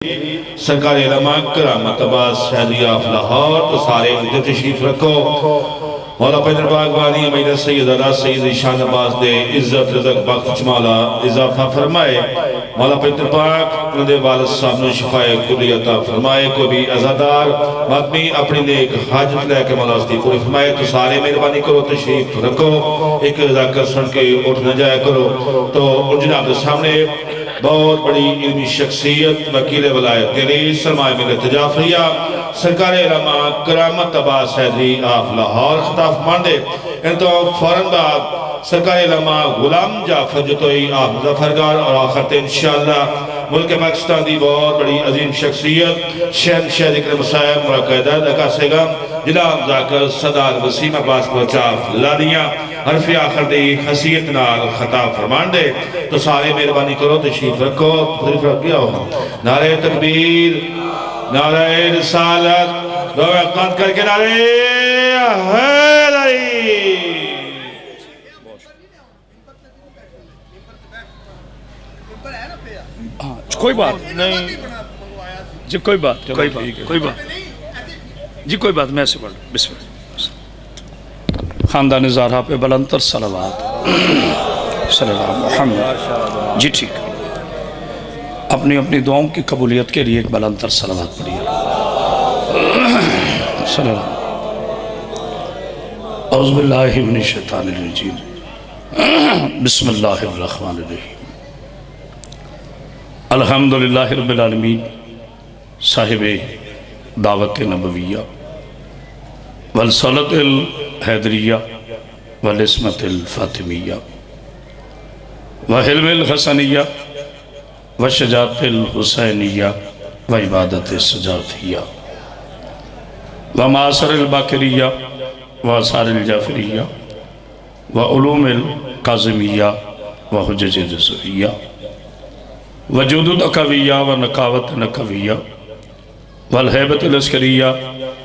सरकार उलमा करामत अब्बास शहरी ऑफ लाहौर तो सारे उधर तशरीफ रखो। मौला पैदर बागवानी अमीर सैयद अला सैयद ईशान अब्बास ने इज्जत रज़क बख्श मौला इजाफा फरमाए। मौला पैदर पाक उनके वालिद साहब ने शिफाए कुली अता फरमाए। कोई भी अज़ादार आदमी अपनी नेक हाजत लेके मौला उसकी पूरी फरमाए। तो सारे मेहरबानी करो तशरीफ रखो। एक जाकर सुन के उठ न जाया करो। तो जनाब के सामने बहुत बड़ी इल्मी शख्सियत वकील वलायत दिल्ली सरमाए मिलत जाफरिया सरकार उलमा करामत अब्बास शहरी ऑफ लाहौर खिताब मानदे इन तो फौरन बाद सरकार उलमा गुलाम जाफर जतोई आप मुजफ्फरगढ़ और आखिर इंशाअल्लाह मुल्क पाकिस्तान की बहुत बड़ी अजीम शख्सियत शहनशाह जिक्र मसायब मुराकायदा दकासेगा जनाब जाकर सरदार वसीम अब्बास बचाफ लादियाँ हरफी आखिर दी हसीयत नाल खिताब फरमान दे। तो सारे मेहरबानी करो तशरीफ रखो। तशरीफ रख गया हो नारे तकबीर नारे रिसालत दो अक़द करके नारे हैदरी। कोई बात नहीं जी, कोई बात जी, कोई बात मैं ऐसे पढ़ बिस्मिल्लाह। खानदान ज़ाहरा पे बुलंदतर सलावत सल्लल्लाहु मुहम्मद जी। ठीक, अपनी अपनी दुआओं की कबूलियत के लिए एक बुलंदतर सलावत पढ़िए। औज़ु बिल्लाहि मिनश शैतानिर रजीम बिस्मिल्लाहिर रहमानिर रहीम अल्हम्दुलिल्लाहि रब्बिल आलमीन साहिबे दावत नबविया वल सलतिल हैदरिया वल इस्मतिल फातिमिया व हिल्मिल हसनिया व शजातिल हुसैनिया व इबादत सजातिया व मासरिल बाकरिया व असारिल जाफरिया व उलूमिल काज़िमिया व हुज्जज रज़विया व जुदूद अकविया व नकावत नकविया वल हैबत लश्करिया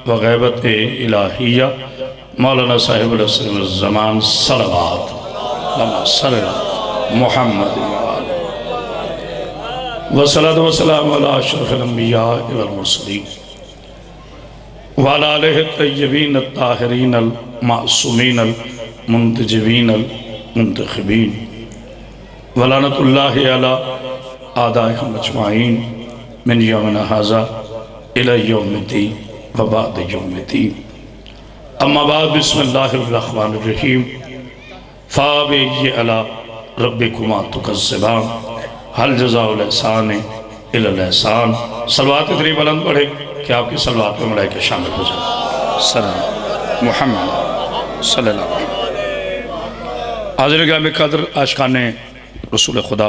व गैबत इलाहिया मौलाना साहिब ज़मान सलवात मुहम्मद वसलात वसलाम अला अशरफिल अंबिया वल मुरसलीन व अला आलिहि तय्यबीन अत्ताहिरीन अल मासूमीन अल मुंतजबीन अल मुंतखबीन व लानतुल्लाहि अला आदाइहिम अजमाइन मिन यौमिना हाज़ा इला यौमिद्दीन व बअद यौमिद्दीन। अम्मा बाद बिस्मिल्लाहिर रहमानिर रहीम फ़ाबिय्य अला रब्बिकुमा तुकज़्ज़िबान हल जज़ाउल एहसान इल्लल एहसान। सलवात इतनी बुलंद पढ़े कि आपकी सलवात में मलाइका शामिल हो जाए। सल्लल्लाहु मुहम्मद सल्लल्लाहु हाज़िर गिराम क़द्र आशिक़ाने रसूल खुदा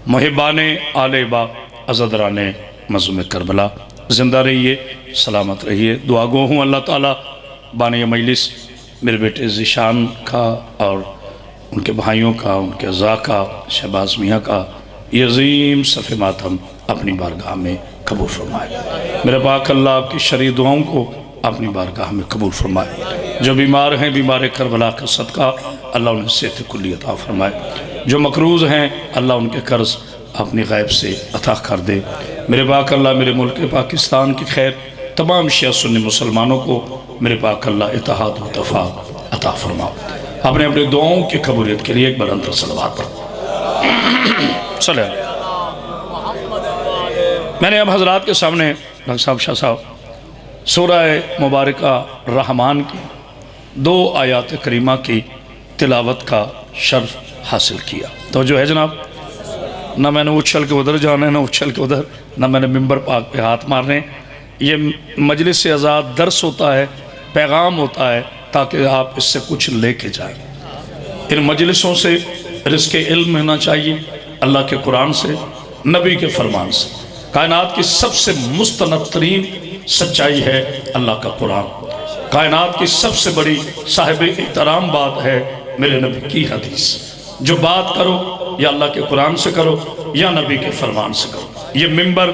मुहिब्बाने आले बा अज़दराने मज़लूम करबला ज़िंदा रहिए, सलामत रहिए। दुआ गो हूँ अल्लाह ताला बानी मजलिस मेरे बेटे ज़ीशान का और उनके भाइयों का, उनके अज़ा का, शहबाज मियाँ का ये अज़ीम सफ़े मातम अपनी बारगाह में कबूल फरमाए। मेरे पाक अल्लाह आपकी शरीय दुआओं को अपनी बारगाह में कबूल फरमाए। जो बीमार हैं बीमार करबला का सदका अल्लाह उन्हें सेहत कुल्ली अता फरमाए। जो मकरूज़ हैं अल्लाह उनके कर्ज़ अपनी गैब से अता कर दे। मेरे पाक अल्लाह मेरे मुल्क पाकिस्तान की खैर तमाम शिया सुन्नी मुसलमानों को मेरे पाक अल्लाह इत्तेहाद व इत्तफ़ाक़ अता फरमाओ। अपने अपने दुआओं की कबूलियत के लिए एक बुलंद सलवात पढ़ो। मैंने अब हज़रात के सामने डॉक्टर साहब शाह साहब सूरह मुबारका रहमान की 2 आयात करीमा की तिलावत का शर्फ हासिल किया। तो जो है जनाब, ना मैंने उछल के उधर जाना है, ना उछल के उधर, ना मैंने मिंबर पाक पे हाथ मारने। ये मजलिस से आज़ाद दर्स होता है, पैगाम होता है ताकि आप इससे कुछ लेके जाएं। इन मजलिसों से रिज़्क़ इल्म मिलना चाहिए, अल्लाह के कुरान से, नबी के फरमान से। कायनात की सबसे मुस्तनद तरीन सच्चाई है अल्लाह का कुरान। कायनात की सबसे बड़ी साहिब एहतराम बात है मेरे नबी की हदीस। जो बात करो या अल्लाह के कुरान से करो या नबी के फरमान से करो। ये मिंबर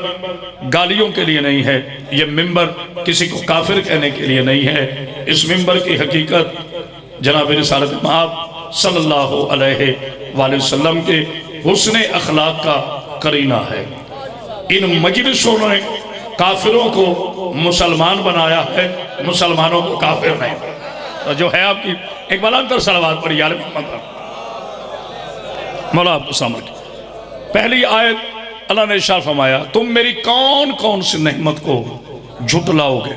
गालियों के लिए नहीं है, ये मिंबर किसी को काफिर कहने के लिए नहीं है। इस मिंबर की हकीकत जनाब रिसालत महब सल्लल्लाहु अलैहि वसल्लम के हुस्न अखलाक का करीना है। इन मजलिसों ने काफिरों को मुसलमान बनाया है, मुसलमानों को काफिर नहीं। तो जो है आपकी एक बार अंतर सलावत पढ़ी यार मोहम्मद मौला आपको सामने। पहली आयत अल्लाह ने इरशाद फरमाया तुम मेरी कौन कौन सी नेमत को झुटलाओगे।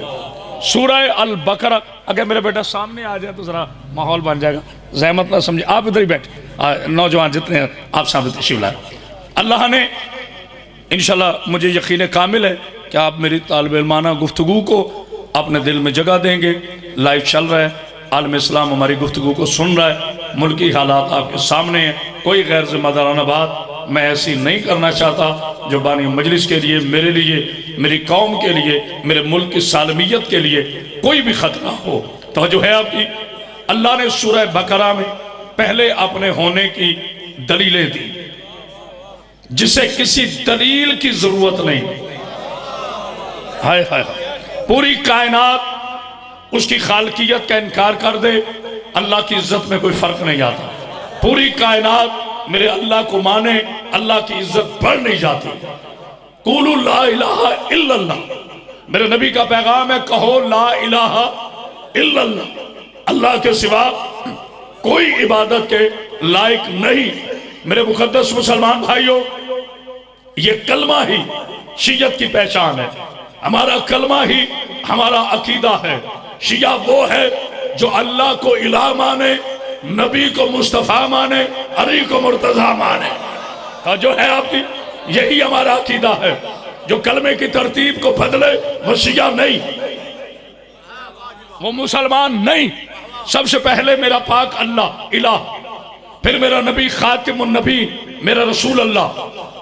सूरह अल बकरा, अगर मेरा बेटा सामने आ जाए तो जरा माहौल बन जाएगा, जहमत ना समझे, आप इधर ही बैठे, नौजवान जितने हैं आप सामने तशरीफ लाए। अल्लाह ने इंशाल्लाह, मुझे यकीन कामिल है कि आप मेरी तालिब इल्माना गुफ्तगू को अपने दिल में जगह देंगे। लाइव चल रहा है, आलम इस्लाम हमारी गुफ्तगू को सुन रहा है, मुल्की हालात आपके सामने हैं। कोई गैर जिम्मेदाराना बात मैं ऐसी नहीं करना चाहता जो बानी मजलिस के लिए, मेरे लिए, मेरी कौम के लिए, मेरे मुल्क की सालमियत के लिए कोई भी खतरा हो। तो जो है आपकी, अल्लाह ने सूरह बकरा में पहले अपने होने की दलीलें दी जिसे किसी दलील की जरूरत नहीं। हाय हाय, पूरी कायनात उसकी खालकियत का इनकार कर दे, अल्लाह की इज्जत में कोई फर्क नहीं आता। पूरी कायनात मेरे अल्लाह को माने, अल्लाह की इज्जत बढ़ नहीं जाती। कुलू ला इलाहा इल्लल्लाह, मेरे नबी का पैगाम है, कहो ला इलाहा इल्लल्लाह, अल्लाह के सिवा कोई इबादत के लायक नहीं। मेरे मुकद्दस मुसलमान भाइयों, ये कलमा ही शियत की पहचान है। हमारा कलमा ही हमारा अकीदा है। शिया वो है जो अल्लाह को इलाह माने, नबी को मुस्तफ़ा माने, अली को मुर्तज़ा माने। और जो है आपकी, यही हमारा अकीदा है। जो कलमे की तरतीब को बदले वो शिया नहीं, वो मुसलमान नहीं। सबसे पहले मेरा पाक अल्लाह इलाह, फिर मेरा नबी खातिमुन नबी, मेरा रसूल अल्लाह,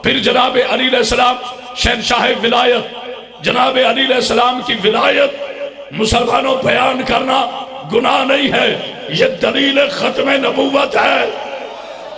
फिर जनाब अली अलैहिस्सलाम शहनशाह विलायत, जनाब अली अलैहिस्सलाम की विलायत मुसलमानों बयान करना गुनाह नहीं है, ये दलील खत्म नबूवत है।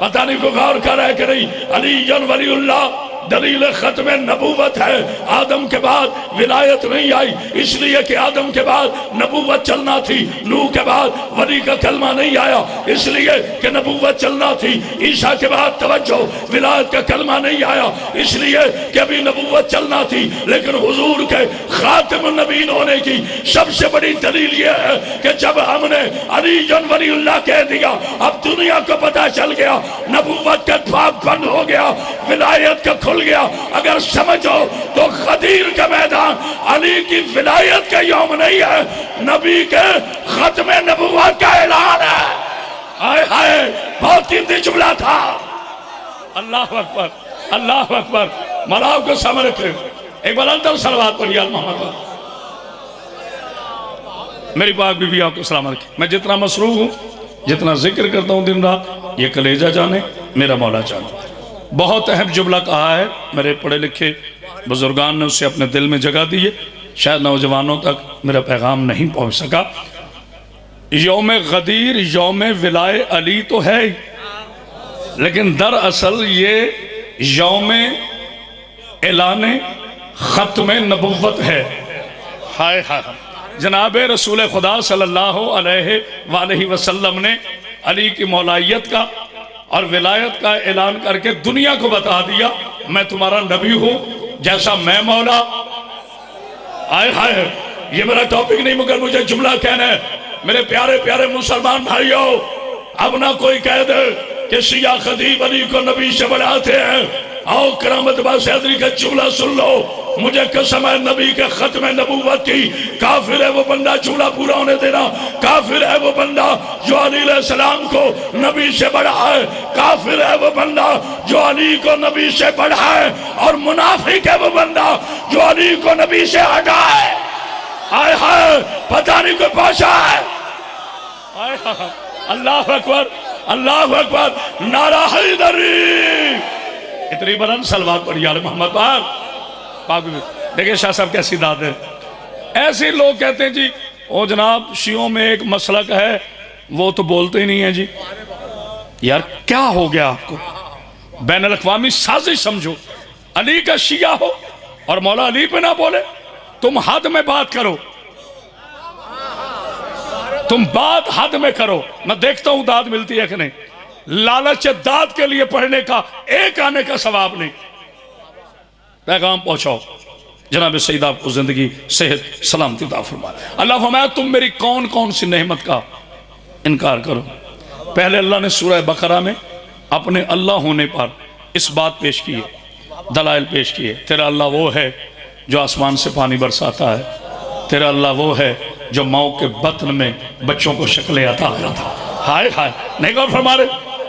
पता नहीं को गौर कर है कि नहीं, अली वलीउल्लाह दलील खत्म नबूवत है। आदम के बाद विलायत नहीं आई इसलिए कि आदम के बाद नबूवत चलना थी, नूह के बाद वली का कलमा नहीं आया इसलिए कि नबूवत चलना थी, ईसा के बाद तवज्जो विलायत का कलमा नहीं आया इसलिए कि अभी नबूवत चलना थी। लेकिन हुजूर के खातिमुन नबीन होने की सबसे बड़ी दलील यह है कि जब हमने अली वलीउल्लाह कह दिया, अब दुनिया को पता चल गया, नबूवत का द्वार बंद हो गया, विलायत का खुल गया। अगर समझो तो खदीर का मैदान अली की विलायत का यौम नहीं है, नबी के खत्म नबूवत का ऐलान है। हाय हाय, बहुत कीमती जुमला था। अल्लाह अकबर, अल्लाह अकबर। मलाव को सामने रखे, एक बार अंदर सलवात पढ़िए मोहम्मद। मेरी पाक बीवी आपको सलाम रखे। मैं जितना मसरूफ हूँ, जितना जिक्र करता हूँ दिन रात, ये कलेजा जाने, मेरा मौला जाने। बहुत अहम जुमला कहा है, मेरे पढ़े लिखे बुजुर्गान ने उससे अपने दिल में जगह दी है, शायद नौजवानों तक मेरा पैगाम नहीं पहुंच सका। यौम गदीर, यौम विलाय अली तो है ही, लेकिन दरअसल ये यौम ऐलान खत्म नबुव्वत है। हाय हाय, जनाब रसूल खुदा सल्लल्लाहु अलैहि वसल्लम ने अली की मौलायत का और विलायत का ऐलान करके दुनिया को बता दिया, मैं तुम्हारा नबी हूं जैसा मैं मौला। आए हाय, ये मेरा टॉपिक नहीं मगर मुझे जुमला कहना है। मेरे प्यारे प्यारे मुसलमान भाइयों, अब ना कोई कह दे कि शिया खतीब अली को नबी से बढ़ाते हैं। आओ करामत बादशाह का जुमला सुन लो। मुझे कसम है नबी के खत्म नबूवत की, काफिर है वो बंदा जुमला पूरा होने देना, काफिर है वो बंदा जो अली अलैहिस्सलाम को नबी से बढ़ा है, काफिर है वो बंदा जो अली को नबी से बढ़ा है, और मुनाफिक है वो बंदा जो अली को नबी से हटा है। हाय हाय, पता नहीं कोई पहुंचा है। हाय हाय, अल्लाह अकबर, अल्लाह अकबर, नारा हैदरी। इतनी बुलंद सलवात पढ़ी यार मोहम्मद पाक। देखिए शाह साहब कैसी दाद है। ऐसे लोग कहते हैं जी ओ जनाब शियों में एक मसलक है, वो तो बोलते ही नहीं है जी। यार क्या हो गया आपको? बैन अल-अक़वामी साजिश समझो, अली का शिया हो और मौला अली पे ना बोले। तुम हद में बात करो, तुम बात हद में करो। मैं देखता हूं दाद मिलती है कि नहीं। लालच दाद के लिए पढ़ने का एक आने का सवाब नहीं। पैगाम पहुँचाओ। जनाब सईद आपको ज़िंदगी सेहत सलामती अता फरमाए। अल्लाह फरमाया तुम मेरी कौन कौन सी नेमत का इनकार करो। पहले अल्लाह ने सूरह बकरा में अपने अल्लाह होने पर इस बात पेश की है, दलाइल पेश किए। तेरा अल्लाह वो है जो आसमान से पानी बरसाता है, तेरा अल्लाह वो है जो माओ के बतन में बच्चों को शक्लें अता करता। हाय हाय, नहीं गौर फरमा रहे?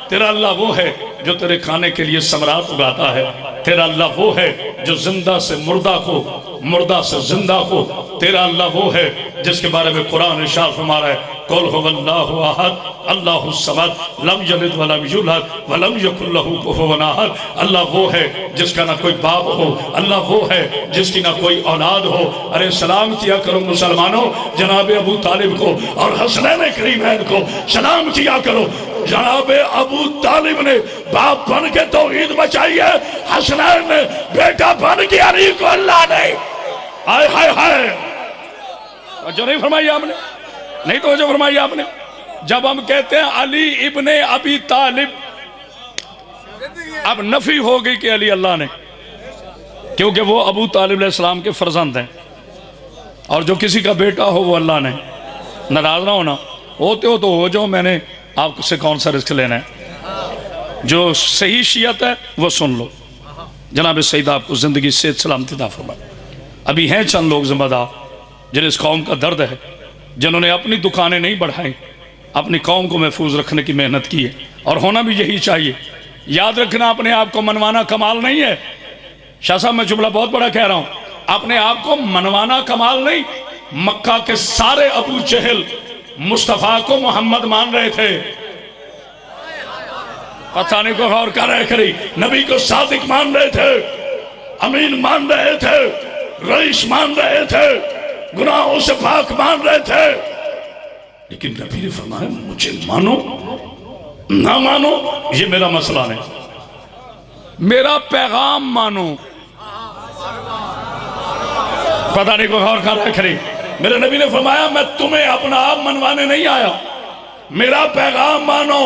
तेरा अल्लाह वो है जो तेरे खाने के लिए समरात उगाता है, तेरा अल्लाह वो है जो जिंदा से मुर्दा को, मुर्दा से जिंदा को, तेरा अल्लाह वो है जिसके बारे में कुरान इरशाद फरमा रहा है कुल हुवल्लाहु अहद अल्लाहु समद लम यलिद वलम यूलद वलम यकुल लहू कुफुवन अहद। अल्लाह वो है जिसका ना कोई बाप हो, अल्लाह वो है जिसकी ना कोई औलाद हो। अरे सलाम किया करो मुसलमानों जनाब अबू तालिब को और हसनैन करीमैन को सलाम किया करो। जनाब अबू तालिब ने बाप बन के तौहीद बचाई है, हसनैन ने बेटा बन के अली को अल्लाह ने हाय हाय हाय जो नहीं फरमाई आपने, नहीं तो जो फरमाई आपने। जब हम कहते हैं अली इब्ने अबी तालिब, अब नफी हो गई कि अली अल्लाह ने, क्योंकि वो अबू तालिब अलैहिस्सलाम के फर्जंद हैं और जो किसी का बेटा हो वो अल्लाह ने। नाराज ना होना, होते हो तो हो जाओ, मैंने आपसे कौन सा रिस्क लेना है। जो सही शियत है वो सुन लो। जनाब सईद आपको ज़िंदगी सेहत सलामती अता फरमाए। अभी हैं चंद लोग जिम्मेदार जिन्हें इस कौम का दर्द है, जिन्होंने अपनी दुकानें नहीं बढ़ाई, अपनी कौम को महफूज रखने की मेहनत की है और होना भी यही चाहिए। याद रखना, अपने आप को मनवाना कमाल नहीं है। शाह साहब मैं जुमला बहुत बड़ा कह रहा हूँ, अपने आप को मनवाना कमाल नहीं। मक्का के सारे अबू जहल मुस्तफ़ा को मोहम्मद मान रहे थे, पता नहीं को गौर कर रहे खरी, नबी को सादिक मान रहे थे, अमीन मान रहे थे, रईस मान रहे थे, गुनाहों से पाक मान रहे थे। लेकिन नबी ने फरमाया मुझे मानो ना मानो ये मेरा मसला नहीं, मेरा पैगाम मानो। पता नहीं को गौर कर रहे खरी, मेरे नबी ने फरमाया मैं तुम्हें अपना आप मनवाने नहीं आया, मेरा पैगाम मानो।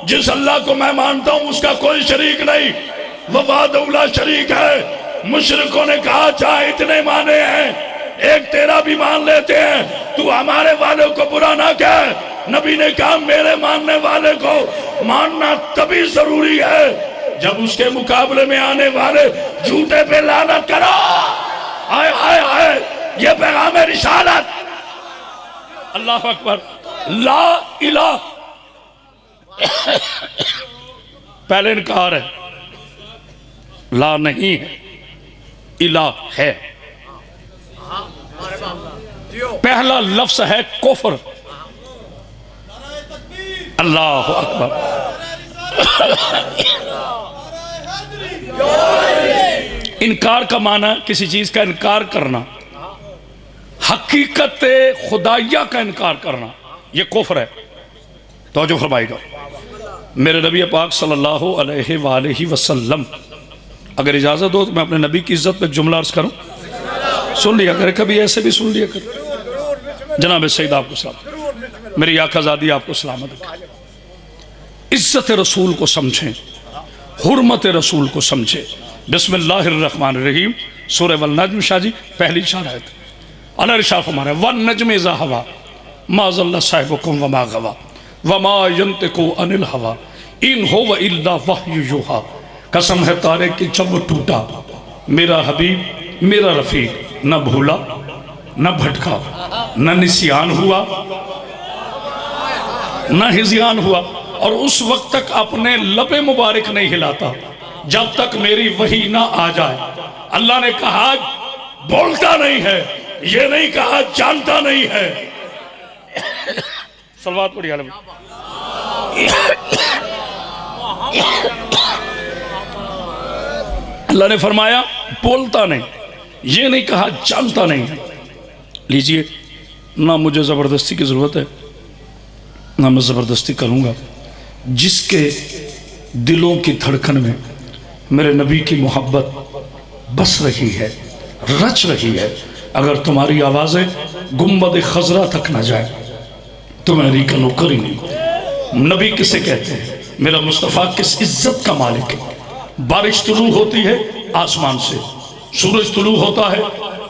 जिस अल्लाह को मैं मानता हूं उसका कोई शरीक नहीं, वो वादउला शरीक है। मुशरिकों ने कहा चाहे इतने माने हैं, एक तेरा भी मान लेते हैं, तू हमारे वाले को बुरा ना कह। नबी ने कहा मेरे मानने वाले को मानना तभी जरूरी है जब उसके मुकाबले में आने वाले झूठे पे लानत करो। हाय हाय हाय, ये पैगाम है रिसालत। अल्लाह अकबर, ला इलाह पहले इनकार है, ला नहीं है, इलाह है। पहला लफ्ज है कुफ्र। अल्लाह अकबर। इनकार का माना किसी चीज का इनकार करना, हकीकत खुदाइया का इनकार करना, यह कुफ्र है। तो जो फरमाएगा मेरे नबी पाक सल्लल्लाहु अलैहि वसल्लम, अगर इजाज़त हो तो मैं अपने नबी की इज्जत में जुमला अर्ज करूं, सुन लिया कर, कभी ऐसे भी सुन लिया कर। जनाब सईद आपको सलाम, मेरी आकाज़ादी आपको सलामत रखे। इज्जत रसूल को समझें, हुर्मत रसूल को समझें। बिस्मिल्लाहिर्रहमानिर्रहीम, सूरह वल नज्म, शाह जी पहली 4 आयत। अल्लाह इरशाद फरमा वन नज्म इज़ा हवा मा ज़ल्ला साहिबुकुम व मा गवा व मा यंतिकु अनिल हवा इन हुवा इल्ला वह्यु युहा। कसम है तारे की जब वो टूटा, मेरा हबीब मेरा रफीक न भूला न भटका न निसियान हुआ न हिजियान हुआ, और उस वक्त तक अपने लबे मुबारक नहीं हिलाता जब तक मेरी वही ना आ जाए। अल्लाह ने कहा बोलता नहीं है, ये नहीं कहा जानता नहीं है। सलवात पढ़िए। अल्लाह ने फरमाया बोलता नहीं, ये नहीं कहा जानता नहीं है। लीजिए, ना मुझे ज़बरदस्ती की ज़रूरत है ना मैं ज़बरदस्ती करूँगा। जिसके दिलों की धड़कन में मेरे नबी की मोहब्बत बस रही है, रच रही है, अगर तुम्हारी आवाज़ें गुंबद खजरा तक ना जाए तो मैं अली का नौकर ही नहीं। नबी किसे कहते हैं? मेरा मुस्तफ़ा किस इज्जत का मालिक है। बारिश शुरू होती है आसमान से, सूरज तुलू होता है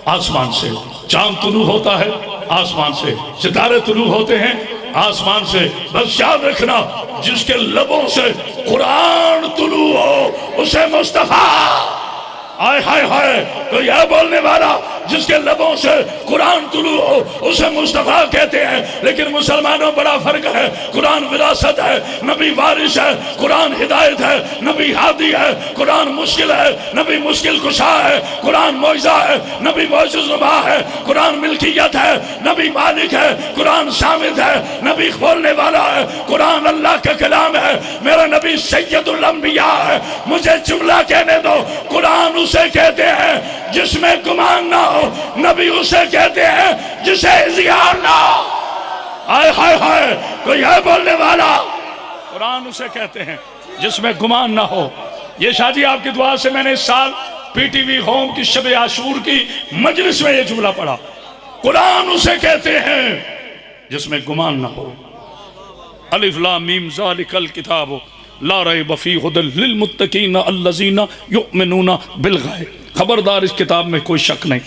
आसमान से, चांद तुलू होता है आसमान से, सितारे तुलू होते हैं आसमान से। बस याद रखना, जिसके लबों से कुरान तुलू हो उसे मुस्तफा, आय हाय हाय, तो यह बोलने वाला जिसके लबों से कुरान तुलू हो उसे मुस्तफा कहते हैं। लेकिन मुसलमानों बड़ा फर्क है, कुरान विरासत है, नबी वारिस है, कुरान हिदायत है, नबी हादी है, कुरान मुश्किल है, नबी मुश्किल कुशा है, कुरान मौइज़ा है, नबी मौइज़ुज़्ज़ुबा है, कुरान मिल्कियत है, नबी मालिक है, कुरान शामिद है, नबी बोलने वाला है, कुरान अल्लाह का कलाम है, मेरा नबी सैयदुल अंबिया है। मुझे जुमला कहने दो, कुरान उसे कहते हैं जिसमें गुमान ना हो, नबी उसे कहते हैं जिसे इज़्हार ना हो। हाय हाय हाय, कोई है बोलने वाला? कुरान उसे कहते हैं जिसमें गुमान ना हो। ये शादी आपकी दुआ से मैंने इस साल पीटीवी होम की शब आशूर की मजलिस में ये जुमला पढ़ा, कुरान उसे कहते हैं जिसमें गुमान ना हो। अलिफ लाम मीम ज़ालिकल किताब ला रैब फीहि हुदल लिल मुत्तकीन अल्लज़ीना युमिनूना बिल गैब। खबरदार, इस किताब में कोई शक नहीं,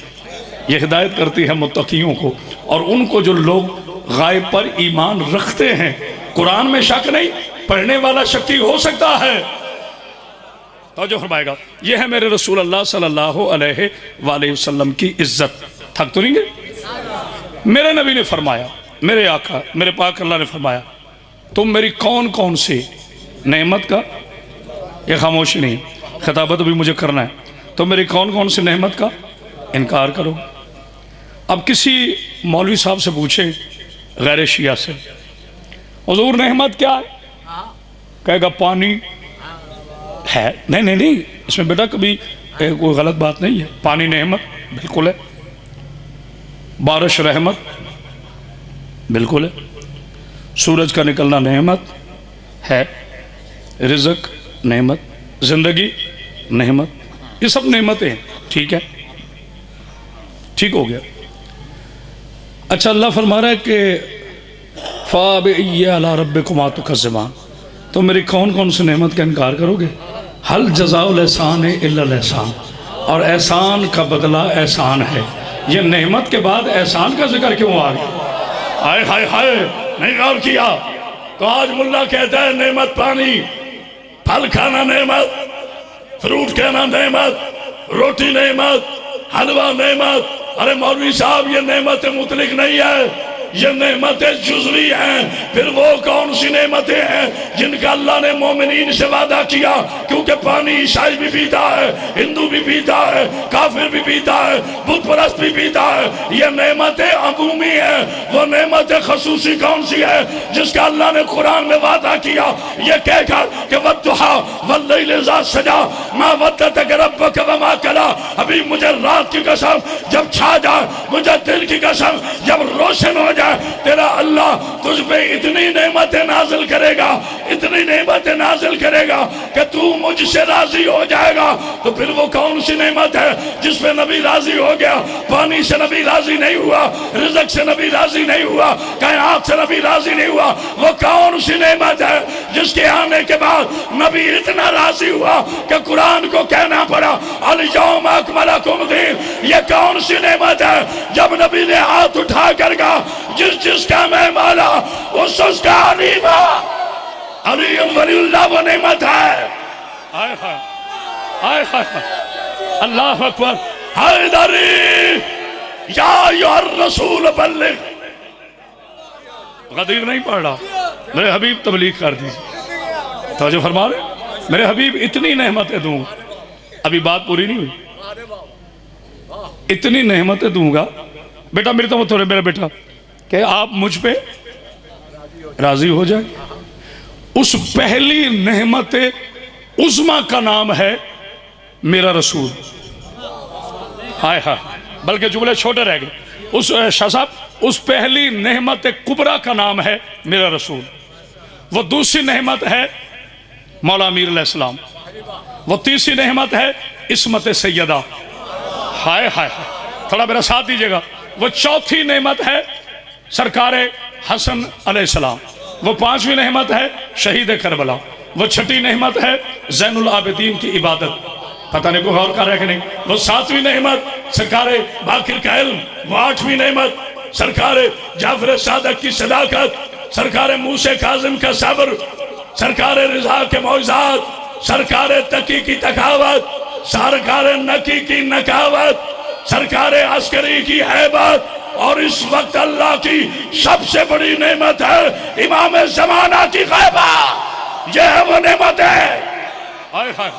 ये हिदायत करती है मुत्तकियों को और उनको जो लोग गायब पर ईमान रखते हैं। कुरान में शक नहीं, पढ़ने वाला शक्की हो सकता है। तो जो फरमाएगा, ये है मेरे रसूल अल्लाह सल्लल्लाहु अलैहि वसल्लम की इज्जत। थक तो नहीं गए? मेरे नबी ने फरमाया, मेरे आका मेरे पाक अल्लाह ने फरमाया, तुम मेरी कौन कौन सी नेमत का, ये खामोशी नहीं, खिताबत भी मुझे करना है, तो मेरी कौन कौन सी नेमत का इनकार करो। अब किसी मौलवी साहब से पूछे गैर शिया से, हुजूर नेमत क्या है? कहेगा पानी है। नहीं नहीं नहीं, इसमें बेटा कभी कोई गलत बात नहीं है, पानी नेमत बिल्कुल है, बारिश रहमत बिल्कुल है, सूरज का निकलना नेमत है, रिज़्क नेमत, जिंदगी नेमत, ये सब नेमतें हैं। ठीक है, ठीक हो गया। अच्छा, अल्लाह फरमा रहा है कि फ़ाबिअय्यि अला रब्बिकुमा तुकज़्ज़िबान, तो मेरी कौन कौन सी नेमत का इनकार करोगे? हल जज़ाउल एहसान इल्लल एहसान, और एहसान का बदला एहसान है। ये नेमत के बाद एहसान का जिक्र क्यों आ गया? हाय हाय हाय, नहीं गौर किया? तो आज मुल्ला कहता है नेमत पानी, फल खाना नेमत, फ्रूट खाना नेमत, रोटी नेमत, हलवा नेमत। अरे मौलवी साहब, ये नेमत मुतलिक नहीं है, ये नेमतें जुज़वी हैं। फिर वो कौन सी नेमतें हैं जिनका अल्लाह ने मोमिनीन से वादा किया? क्योंकि पानी ईसाई भी पीता है, हिंदू भी पीता है, काफिर भी पीता है, बुत परस्त भी पीता है। ये नेमतें अमूमी हैं। वो नेमतें खसूसी कौन सी है जिसका अल्लाह ने कुरान में वादा किया, ये कहकर कि वद्दुहा वल्लैलि इज़ा सजा मा वद्दअक रब्बुक वमा कला। अभी मुझे रात की कसम जब छा जाए, मुझे दिन की कसम जब रोशन हो जाए, तेरा अल्लाह तुझ पे इतनी नेमतें नाजिल करेगा, इतनी नेमतें नाजिल करेगा कि तू मुझसे राजी हो जाएगा। तो फिर वो कौन सी नेमत है जिसमें नबी राजी हो गया? पानी से नबी राजी नहीं हुआ, रिज़्क से नबी राजी नहीं हुआ, कायनात से नबी राजी नहीं हुआ। वो कौन सी नेमत है जिसके आने के बाद नबी इतना राजी हुआ कि कुरान को कहना पड़ा अल यौम अकमलकुम दीन। ये कौन सी नेमत है जब नबी ने हाथ उठा कर कहा, जिसका मैं मौला उसका अलीबा, अली वलीउल्लाह वो नेमत है। हाय हाय हाय हाय, अल्लाह अकबर। हैदरी या अय्युहर रसूल बल्लिग। गदीर नहीं पढ़ रहा, मेरे हबीब तबलीग कर दीजिए। तो जो फरमा रहे, मेरे हबीब इतनी नेमतें दूंगा, अभी बात पूरी नहीं हुई, इतनी नेमतें दूंगा। बेटा मेरे तो थोड़े, मेरा बेटा कि आप मुझ पे राजी हो जाए। उस पहली नेमत उज़्मा का नाम है मेरा रसूल। हाय हाय, बल्कि जुमले छोटे रह गए। उस शाह साहब, उस पहली नेमत कुबरा का नाम है मेरा रसूल। वो दूसरी नेमत है मौला अमीर अलैहिस्सलाम। वो तीसरी नेमत है इस्मत सैयदा। हाय हाय हाय, थोड़ा मेरा साथ दीजिएगा। वो चौथी नेमत है सरकार हसन अलैहिस्सलाम। वो पांचवी नेमत है शहीद करबला। वो छठी नेमत है ज़ैनुल आबिदीन की इबादत। पता नहीं कोई और कर रहा है कि नहीं। वो 7वीं नेमत सरकार बाकिर का इल्म, वो 8वीं नेमत सरकार जाफर सादक की सदाकत, सरकार मूसे काजिम का सब्र, सरकार रिजा के मौजात, सरकार तकी की तकावत, सरकार नकी की नकावत, सरकार अस्करी की हैबत, और इस वक्त अल्लाह की सबसे बड़ी नेमत है इमाम जमाना की गैबा। ये है वो नेमत है, हाय हाय,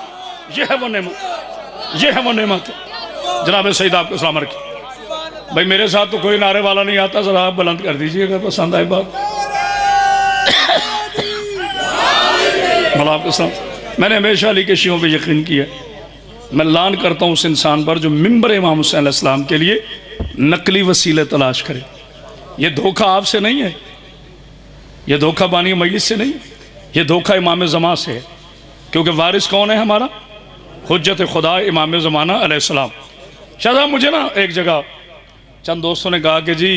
ये है वो नेमत, ये है वो नेमत। जनाब सईद आपको सलाम रखिए। भाई मेरे साथ तो कोई नारे वाला नहीं आता, जरा आप बुलंद कर दीजिए अगर पसंद आए बात। आपको सलाम। मैंने हमेशा अली के शियों पे यकीन किया। मैं लान करता हूँ उस इंसान पर जो मिंबर इमाम हुसैन अलैहिस्सलाम के लिए नकली वसीले तलाश करे। ये धोखा आपसे नहीं है, ये धोखा बानी मजलिस से नहीं, ये धोखा इमाम ज़मा से है। क्योंकि वारिस कौन है हमारा? हुज्जत खुदा इमाम ज़माना अलैहिस्सलाम। शायद मुझे ना एक जगह चंद दोस्तों ने कहा कि जी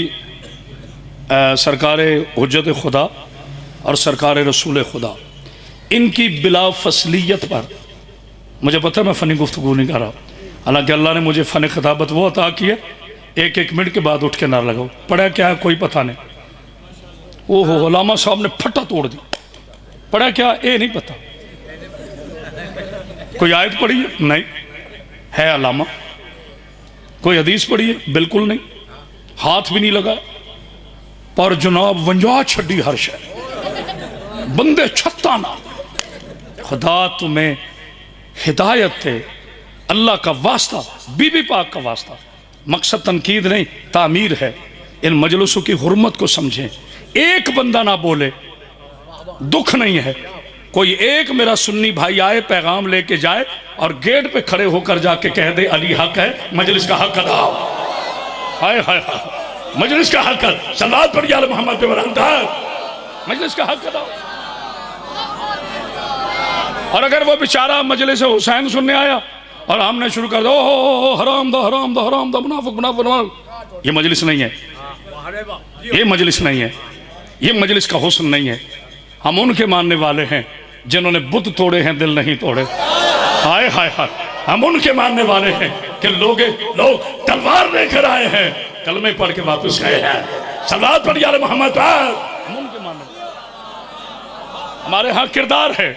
सरकार हुज्जत खुदा और सरकार रसूल खुदा इनकी बिला फसलियत पर, मुझे पता है मैं फ़नी गुफ्तगू नहीं कर रहा, हालांकि अल्लाह ने मुझे फ़न खिताबत वो अता किया, एक मिनट के बाद उठ के नार लगाओ। पढ़ा क्या है कोई पता नहीं। ओहो अल्लामा साहब ने फटा तोड़ दी। पढ़ा क्या ये नहीं पता। कोई आयत पढ़ी है? नहीं है अल्लामा। कोई हदीस पढ़ी है? बिल्कुल नहीं, हाथ भी नहीं लगा। पर जनाब वंजा छड़ी हर शय बंदे छत्ता ना। खुदा तुम्हें हिदायत थे, अल्लाह का वास्ता, बीबी पाक का वास्ता। मकसद तनकीद नहीं, तामीर है। इन मजलिसों की हुर्मत को समझें। एक बंदा ना बोले, दुख नहीं है। कोई एक मेरा सुन्नी भाई आए, पैगाम लेके जाए और गेट पे खड़े होकर जाके कह दे अली हक है, मजलिस का हक अदा। हाय हाय हाय, मजलिस का हक है। सलात पढ़ या मोहम्मद पे बरंता, मजलिस का हक अदा। और अगर वो बेचारा मजलिस हुसैन सुनने आया और हमने शुरू कर दो हराम दो हराम दो हराम दो मुनाफिक मुनाफिक, ये मजलिस नहीं है, ये मजलिस नहीं है, ये मजलिस का हुस्न नहीं है। हम उनके मानने वाले हैं जिन्होंने बुत तोड़े हैं, दिल नहीं तोड़े। हाय हाय हाय, हम उनके मानने वाले हैं कि लोग तलवार लेकर आए हैं, कलमे पढ़ के वापस गए हैं। सलात पढ़ या मोहम्मद पर। हम उनके मानने, हमारे यहाँ किरदार है,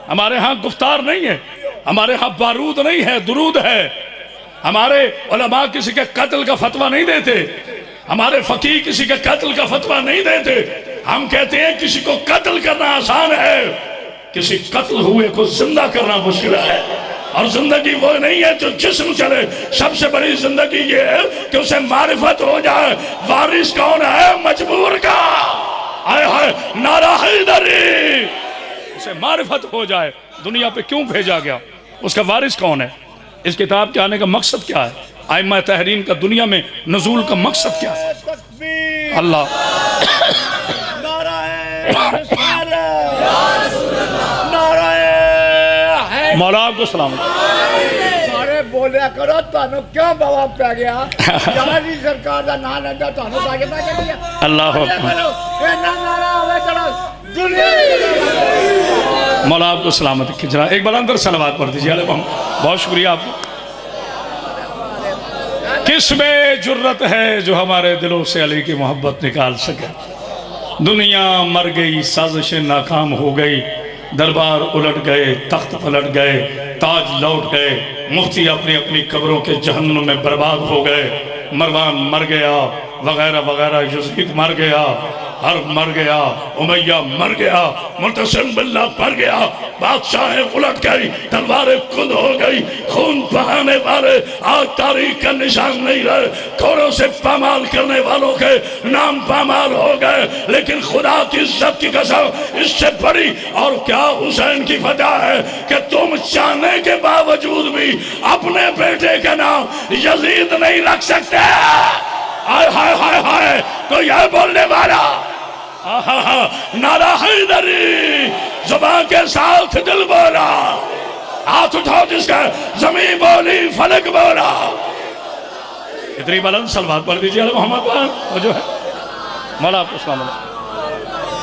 हमारे यहाँ गुफ्तार नहीं है, हमारे यहाँ बारूद नहीं है, दुरूद है। हमारे उलमा किसी के कत्ल का फतवा नहीं देते, हमारे फकीह किसी के कत्ल का फतवा नहीं देते। हम कहते हैं किसी को कत्ल करना आसान है, किसी कत्ल हुए को जिंदा करना मुश्किल है। और जिंदगी वो नहीं है जो जिस्म चले, सबसे बड़ी जिंदगी ये है कि उसे मारिफत हो जाए। वारिस कौन है? मजबूर का। हाय हाय, नारा हैदरी, उसे मारिफत हो जाए। दुनिया पे क्यों भेजा गया, उसका वारिस कौन है, इस किताब के आने का मकसद क्या है, आइम्मा तहरीन का दुनिया में नजूल का मकसद क्या है। अल्लाह मौला आपको सलाम। सारे बोलिया करो, तानो क्यों बाबा पै गया यार, जी सरकार का नाम लेंदा तानो ताके पै गया। अल्लाह ए ना नारा होवे चलो दुनिया। मौला आपको सलामत रखे। जरा एक बार अंदर सलवात पढ़ दीजिए। बहुत शुक्रिया आपको। किसमें जुर्रत है जो हमारे दिलों से अली की मोहब्बत निकाल सके। दुनिया मर गई, साजिशें नाकाम हो गई, दरबार उलट गए, तख्त पलट गए, ताज लौट गए, मुफ्ती अपनी अपनी कब्रों के जहन्नुम में बर्बाद हो गए, मरवान मर गया, वगैरह वगैरह, यजीद मर गया, हर्ब मर गया, उमैया मर गया, मुतसिम बिल्ला मर गया, बादशाहें उलट गई, तलवारें खुद हो गई, खून बहाने वाले आज तारीख का निशान नहीं रहे, घोड़ों से पामाल करने वालों के नाम पामाल हो गए। लेकिन खुदा की इज्जत की कसम, इससे बड़ी और क्या हुसैन की फतह है कि तुम चाहने के बावजूद भी अपने बेटे का नाम यजीद नहीं रख सकते। हाय हाय हाय हाय, तो यह बोलने वाला नारा हैदरी, जुबान के साथ दिल बोला, हाथ उठाओ जिसका जमीन बोली फलक बोला। इतनी बुलंद सलवात पढ़ दीजिए मोहम्मद पर। जो है मौला आपको सलाम।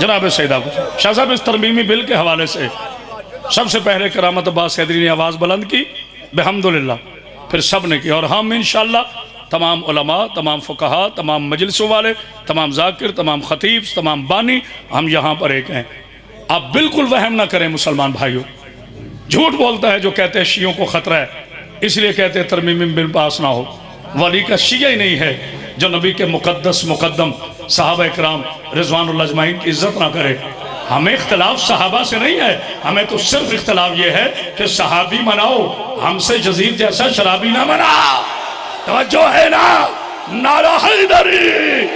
जनाब सईद आपको शाह साहब, इस तरमीमी बिल के हवाले से सबसे पहले करामत अब्बास हैदरी ने आवाज़ बुलंद की बेहम्दुलिल्लाह, फिर सब ने किया। और हम इंशाअल्लाह तमाम उलमा, तमाम फुक़हा, तमाम मजलिसों वाले, तमाम जाकिर, तमाम खतीब, तमाम बानी, हम यहाँ पर एक हैं। आप बिल्कुल वहम ना करें मुसलमान भाइयों। झूठ बोलता है जो कहते हैं शियों को ख़तरा है, इसलिए कहते हैं तरमीम बिल पास ना हो। वली का शिया ही नहीं है जो नबी के मुक़द्दस मुक़द्दम सहाबा इकराम रिज़वानुल्लाह अजमाइन की इज़्ज़त ना करे। हमें इख्तलाफ सहाबा से नहीं है, हमें तो सिर्फ इख्तलाफ ये है कि सहाबी मनाओ, हमसे जजीर जैसा शराबी ना मना। तवज्जो है ना? नारा हैदरी।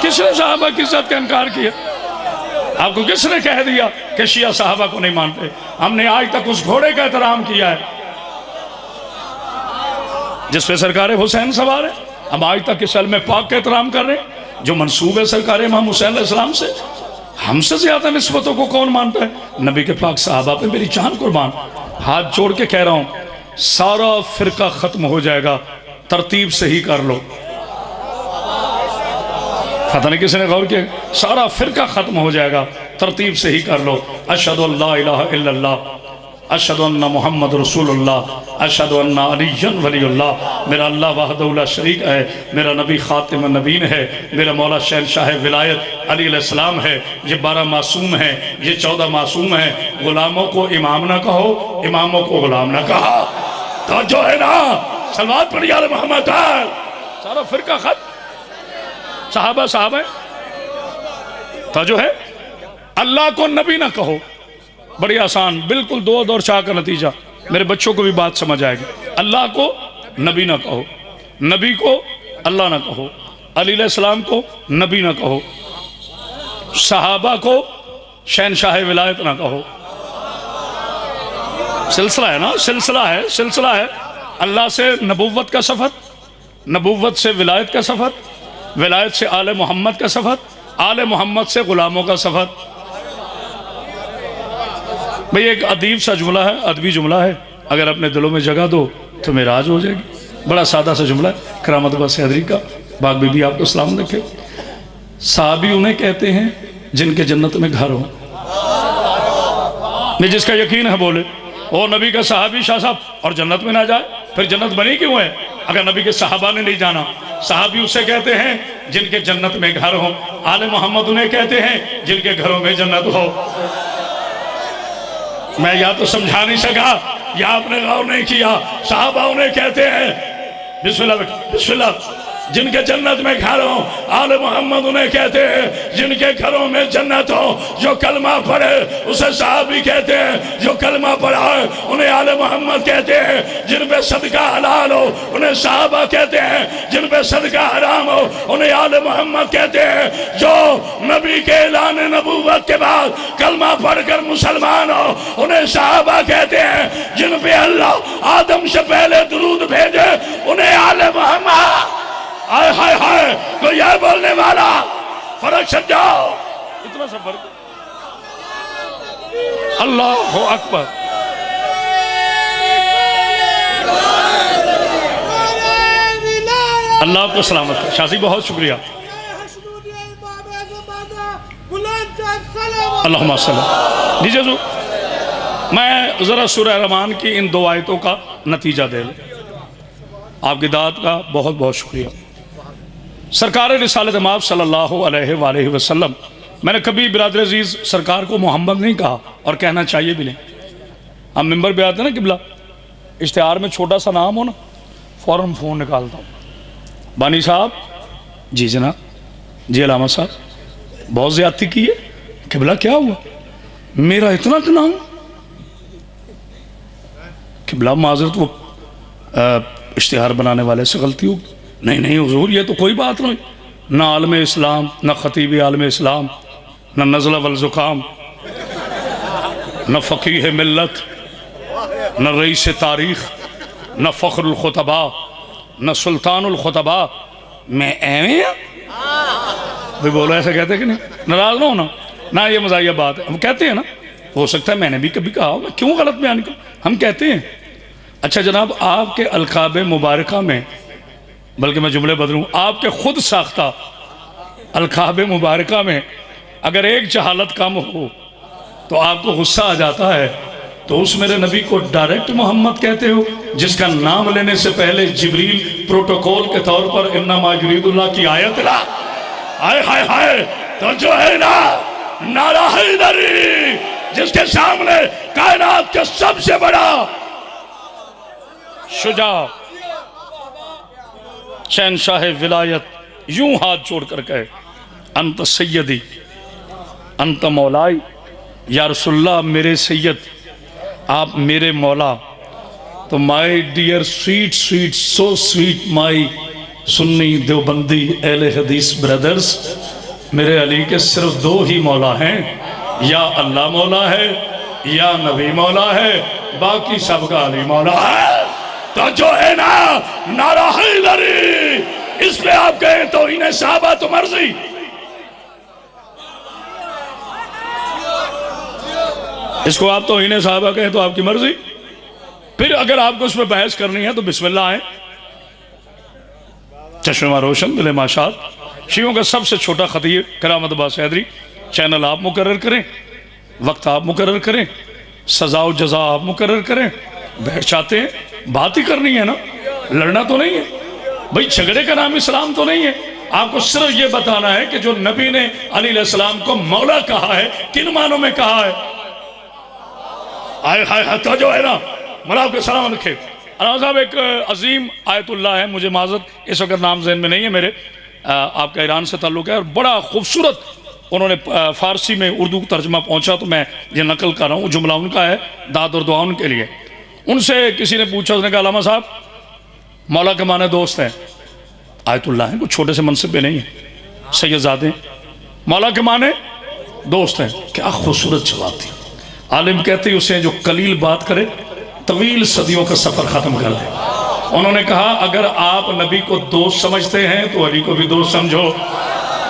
किसने सहाबा की इज्जत का इनकार किया? आपको किसने कह दिया कि शिया सहाबा को नहीं मानते? हमने आज तक उस घोड़े का एहतराम किया है जिस पे सरकार हुसैन सवार है। हम आज तक इस इल्म पाक का एहतराम कर रहे हैं जो मंसूब है सरकार इमाम हुसैन अलैहिस्सलाम से। हमसे ज्यादा निस्बतों को कौन मानता है? नबी के पाक सहाबा पे मेरी जान कुर्बान। हाथ जोड़ के कह रहा हूं, सारा फिरका खत्म हो जाएगा, तरतीब से ही कर लो। पता नहीं किसने गौर किया? सारा फिरका खत्म हो जाएगा, तरतीब से ही कर लो। अशहदु अल्ला इलाहा इल्लल्लाह, अशहदु अन्ना मुहम्मद रसूलुल्लाह, अशहदु अन्ना अलीय्यन वलीयुल्लाह। मेरा अल्लाह वहदहु ला शरीक है, मेरा नबी खातिम नबीन है, मेरा मौला शहंशाह विलायत अली अलैहिस्सलाम है। ये 12 मासूम हैं, ये 14 मासूम हैं। गुलामों को इमाम ना कहो, इमामों को गुलाम ना कहा। तो जो है ना, सलवात पढ़िए आले मोहम्मद। सारा फिरका खत्म, सहाबा साहब है। तो जो है अल्लाह को नबी ना कहो, बड़ी आसान, बिल्कुल दो दौर चाह का नतीजा। मेरे बच्चों को भी बात समझ आएगी। अल्लाह को नबी ना कहो, नबी को अल्लाह ना कहो, अली अलैहिस्सलाम को नबी ना कहो, सहाबा को शहंशाह विलायत ना कहो। सिलसिला है ना, सिलसिला है। अल्लाह से नबुव्वत का सफ़र, नबुव्वत से विलायत का सफ़र, विलायत से आले मोहम्मद का सफ़र, आले मोहम्मद से ग़ुलामों का सफ़र। भाई एक अदीब सा जुमला है, अदबी जुमला है, अगर अपने दिलों में जगह दो तो मेराज हो जाएगी। बड़ा सादा सा जुमला है, करामत बस हैदरी का। बाग बीबी आपको सलाम रखे। साहबी उन्हें कहते हैं जिनके जन्नत में घर हो। मैं जिसका यकीन है बोले ओ नबी का सहाबी शाह साहब और जन्नत में ना जाए, फिर जन्नत बनी क्यों है? अगर नबी के सहाबा ने नहीं जाना। सहाबी उसे कहते हैं जिनके जन्नत में घर हो, आले मोहम्मद उन्हें कहते हैं जिनके घरों में जन्नत हो। मैं या तो समझा नहीं सका या आपने गौर नहीं किया। सहाबा उन्हें कहते हैं, बिस्मिल्लाह बिस्मिल्लाह, जिनके जन्नत में घर हो। आले मोहम्मद उन्हें कहते हैं जिनके घरों में जन्नत हो। जो कलमा पढ़े उसे सहाबी कहते हैं, जो कलमा पढ़ा है उन्हें आले मोहम्मद कहते हैं। जिन पे सदका हलाल हो उन्हें सहाबा कहते हैं, जिन पे सदका हराम हो उन्हें आले मोहम्मद कहते हैं। जो नबी के ऐलान नबूवत के बाद कलमा पढ़कर मुसलमान हो उन्हें सहाबा कहते हैं। जिन पे अल्लाह आदम से पहले दुरूद भेजे उन्हें आले मोहम्मद। हाय हाय हाय, कोई यह बोलने वाला फर्क समझाओ। इतना सा फर्क। अल्लाह अकबर। अल्लाह आपको सलामत करे। शाजी बहुत शुक्रिया। अल्लाहुम्मा सल्लल्लाहु लीजिए जो मैं ज़रा सूरह रहमान की इन 2 आयतों का नतीजा दे लूँ। आपकी दाद का बहुत बहुत शुक्रिया। सरकार रिसालत माब सल्लल्लाहु अलैहि वसल्लम, मैंने कभी बिरादर अजीज़ सरकार को मोहम्मद नहीं कहा और कहना चाहिए भी नहीं। हम मिंबर पे आते हैं ना किबला, इश्तिहार में छोटा सा नाम हो ना, फ़ौरन फ़ोन निकालता हूँ, बानी साहब जी जनाब, जी अलामा साहब बहुत ज़्यादती की है, किबला क्या हुआ, मेरा इतना नाम, किबला माजरत वो इश्तिहार बनाने वाले से गलती होगी। नहीं नहीं हुजूर ये तो कोई बात नहीं, ना आलम इस्लाम, ना खतीब आलम इस्लाम, ना नज़ला वल ज़ुकाम, न फ़कीह मिल्लत, न रईस तारीख़, न फ़ख्रुल खुतबा, न सुल्तानुल खुतबा, मैं एवें भाई बोलो ऐसा कहते कि नहीं? नाराज़ ना होना ना, ये मज़ाहिया बात है। हम कहते हैं ना, हो सकता है मैंने भी कभी कहा, मैं क्यों गलत बयान करूँ, हम कहते हैं। अच्छा जनाब, आपके अलकाब मुबारका में, बल्कि मैं जुमले बदलूँ, आपके खुद साख्ता अलकाब मुबारका में अगर एक जहालत कम हो तो आपको गुस्सा आ जाता है, तो उस मेरे नबी को डायरेक्ट मोहम्मद कहते हो, जिसका नाम लेने से पहले जिब्रील प्रोटोकॉल के तौर पर इन्ना माजुरीदुल्लाह की आयत ला। हाय हाय हाय, तो जो है ना नारा हैदरी, जिसके सामने कायनात का सबसे बड़ा शुजा शहंशाह विलायत यूं हाथ जोड़ कर कहे, अंत सैयदी अंत मौलाई, या रसूलल्लाह मेरे सैयद, आप मेरे मौला। तो my dear sweet sweet so sweet my Sunni Deobandi Ahle Hadith brothers, मेरे अली के सिर्फ दो ही मौला हैं, या अल्लाह मौला है या नबी मौला है, बाकी सबका अली मौला है। तो जो है ना नारा हैदरी, इसमें आप कहें तो इन्हें साहबा तो मर्जी, इसको आप तो इन्हें साहबा कहें तो आपकी मर्जी। फिर अगर आपको उसमें बहस करनी है तो बिस्मिल्लाह है, चश्मा रोशन दिले माशात, शियों का सबसे छोटा खतीब करामत अब्बास हैदरी। चैनल आप मुकर्रर करें, वक्त आप मुकर्रर करें, सजा और जजा आप मुकर्रर करें। बैठ चाहते हैं, बात ही करनी है ना, लड़ना तो नहीं है भाई, झगड़े का नाम इस्लाम तो नहीं है। आपको सिर्फ ये बताना है कि जो नबी ने अली अलैहिस्सलाम को मौला कहा है, किन मानों में कहा है। आए हाय हाय, तो जो है ना मौला के सलाम रखे। अना साहब एक अजीम आयतुल्लाह है, मुझे माजत इस वक्त नाम ज़हन में नहीं है मेरे, आपका ईरान से ताल्लुक़ है, और बड़ा खूबसूरत उन्होंने फ़ारसी में उर्दू तर्जमा पहुँचा, तो मैं ये नकल कर रहा हूँ, जुमला उनका है दाद और दुआ उनके लिए। उनसे किसी ने पूछा, उसने कहा अल्लामा साहब मौला के माने दोस्त हैं, आयतुल्लाह हैं, कुछ छोटे से मनसिब पे नहीं है, सैयदजादे, मौला के माने दोस्त हैं। क्या खूबसूरत जवाब दिया। आलिम कहते हैं उसे जो कलील बात करे तवील सदियों का सफ़र ख़त्म कर दे। उन्होंने कहा अगर आप नबी को दोस्त समझते हैं तो अली को भी दोस्त समझो।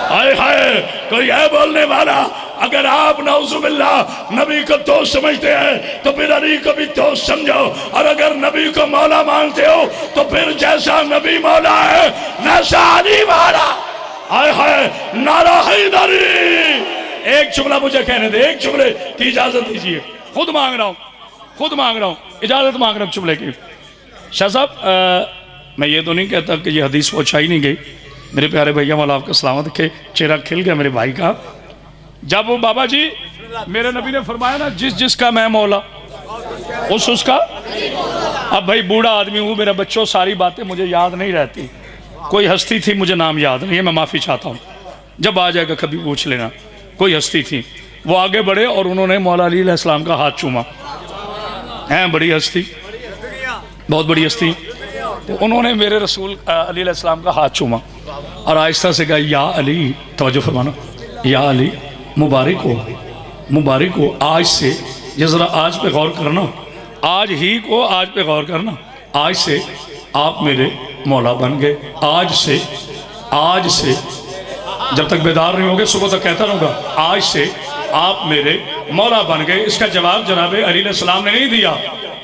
हाय हाय, कोई है बोलने वाला, अगर आप नौजुबिल्लाह नबी को दोस्त समझते हैं तो फिर अली को भी दोस्त समझो, और अगर नबी को मौला मानते हो तो फिर जैसा नबी मौला है वैसा अली मौला। हाय हाय, नारा हैदरी। एक जुमला मुझे कहने दे, एक जुमले की इजाजत दीजिए, खुद मांग रहा हूँ, खुद मांग रहा हूँ, इजाजत मांग रहा हूँ जुमले की। शाह साहब मैं ये तो नहीं कहता कि ये हदीस पहुँचाई नहीं गई, मेरे प्यारे भैया वाला आपका सलामत के चेहरा खिल गया मेरे भाई का। जब वो बाबा जी मेरे नबी ने फरमाया ना जिस जिसका मैं मौला उस उसका, अब भाई बूढ़ा आदमी हूँ, मेरे बच्चों सारी बातें मुझे याद नहीं रहती, कोई हस्ती थी मुझे नाम याद नहीं है, मैं माफ़ी चाहता हूँ, जब आ जाएगा कभी पूछ लेना। कोई हस्ती थी, वो आगे बढ़े और उन्होंने मौला अली अलैहिस्सलाम का हाथ चूमा, हैं बड़ी हस्ती, बहुत बड़ी हस्ती, तो उन्होंने मेरे रसूल अली अलैहिस्सलाम का हाथ चूमा और आहिस्ता से कहा या अली, तवज्जो फरमाना, या अली मुबारक हो, मुबारक हो, आज से, ये ज़रा आज पे गौर करना, आज ही को आज पे गौर करना, आज से आप मेरे मौला बन गए, आज से, आज से, जब तक बेदार नहीं होंगे सुबह तक कहता रहूँगा, आज से आप मेरे मौला बन गए। इसका जवाब जनाब अली अलैहिस्सलाम ने नहीं दिया,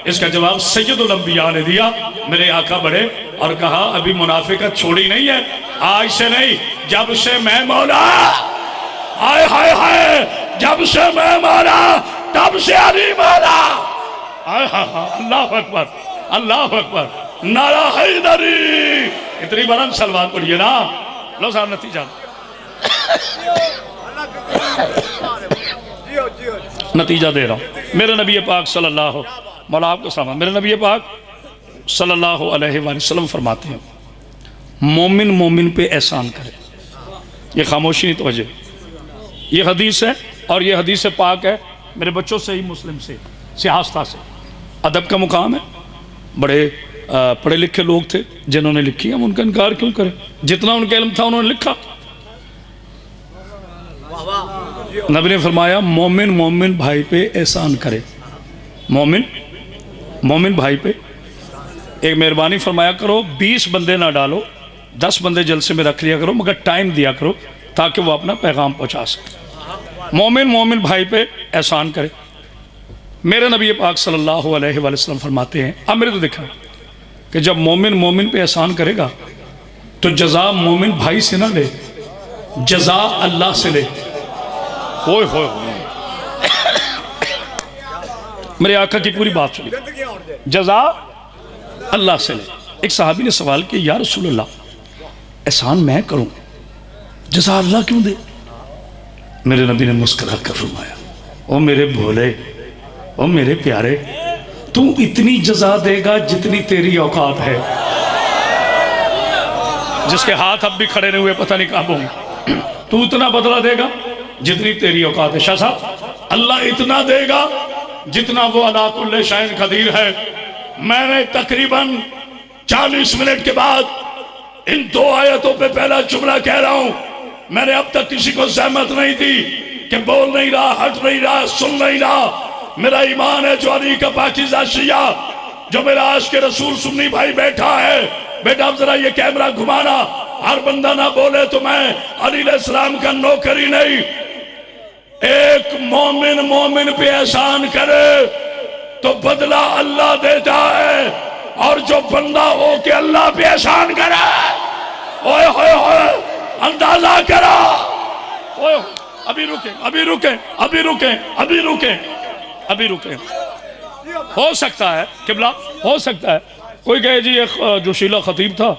इसका जवाब सैयदुल अंबिया ने दिया, मेरे आका बढ़े और कहा अभी मुनाफिकत छोड़ी नहीं है, आज से नहीं, जब से मैं मौला, हाय हाय हाय, जब से मैं मौला तब से अली मौला। हाय हाय हाय, अल्लाह अकबर, अल्लाह अकबर, नारा हैदरी। इतनी बुलंद सलवात पढ़िए ना। लो साहब नतीजा, नतीजा दे रहा हूँ। मेरे नबी पाक सल्लल्लाहु, मौला आपको सलाम, मेरे नबी पाक सल्लल्लाहु अलैहि वसल्लम फरमाते हैं मोमिन मोमिन पे एहसान करे। ये खामोशी नहीं तवज्जो, ये हदीस है और ये हदीस पाक है मेरे बच्चों से ही, मुस्लिम से, सियासता से, अदब का मुकाम है। बड़े पढ़े लिखे लोग थे जिन्होंने लिखी, हम उनका इनकार क्यों करें, जितना उनका इल्म था उन्होंने लिखा। नबी ने फरमाया मोमिन मोमिन भाई पे एहसान करे, मोमिन मोमिन भाई पे एक मेहरबानी फरमाया करो, 20 बंदे ना डालो, 10 बंदे जलसे में रख लिया करो, मगर टाइम दिया करो ताकि वो अपना पैगाम पहुंचा सके। मोमिन मोमिन भाई पे एहसान करे। मेरे नबी पाक सल्लल्लाहु अलैहि वसल्लम फरमाते हैं, अब मेरे तो देखा कि जब मोमिन मोमिन पे एहसान करेगा तो जज़ा मोमिन भाई से ना ले, जज़ा अल्लाह से ले। होय होय, मेरे आका की पूरी बात सुनी। जिंदगी और दे जजा अल्लाह से ले। एक सहाबी ने सवाल किया, या रसूल अल्लाह, एहसान मैं करूं, जजा अल्लाह क्यों दे? मेरे नबी ने मुस्कुरा कर फरमाया, ओ मेरे भोले, ओ मेरे प्यारे, तू इतनी जजा देगा जितनी तेरी औकात है। जिसके हाथ अब भी खड़े नहीं हुए पता नहीं कब होंगे, तू इतना बदला देगा जितनी तेरी औकात है। शाह साहब, अल्लाह इतना देगा जितना वो अला कुल्ले शाइन कदीर है। मैंने तकरीबन 40 मिनट के बाद इन 2 आयतों पे पहला जुमला कह रहा हूं। मैंने अब तक किसी को सहमत नहीं दी कि बोल नहीं रहा, हट नहीं रहा, सुन नहीं रहा। मेरा ईमान है जो अली का पाकीज़ा शिया, जो मेरा आशिक़ रसूल सुन्नी भाई बैठा है। बेटा अब जरा ये कैमरा घुमाना, हर बंदा ना बोले तो मैं अली अलैहिस्सलाम का नौकरी नहीं। एक मोमिन मोमिन पे एहसान करे तो बदला अल्लाह देता है, और जो बंदा हो के अल्लाह पे एहसान करे, ओए होए होए, अंदाजा करो। ओए अभी रुके, अभी रुके, अभी रुके, अभी रुके, अभी रुके। हो सकता है किबला, हो सकता है कोई कहे जी एक जोशीला खतीब था,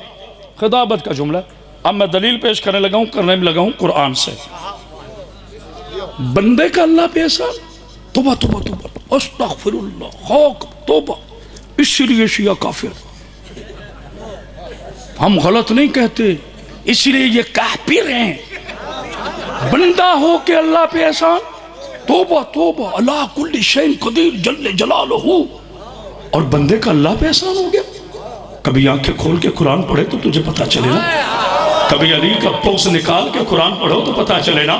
खिताबत का जुमला। अब मैं दलील पेश करने लगा हूं, करने में लगा हूं कुरान से। बंदे का अल्लाह पे एहसान, तौबा तौबा तौबा, अस्तगफिरुल्लाह, खौफ तौबा। इसलिए शिया काफिर, हम गलत नहीं कहते, इसलिए ये काफिर हैं। बंदा हो के अल्लाह पे एहसान, तौबा तौबा, अला कुल्ली शैइन कदीर जल्ले जलालहू। और बंदे का अल्लाह पे एहसान हो गया। कभी आंखें खोल के कुरान पढ़े तो तुझे पता चले ना, कभी अली का पोस निकाल के कुरान पढ़ो तो पता चले ना,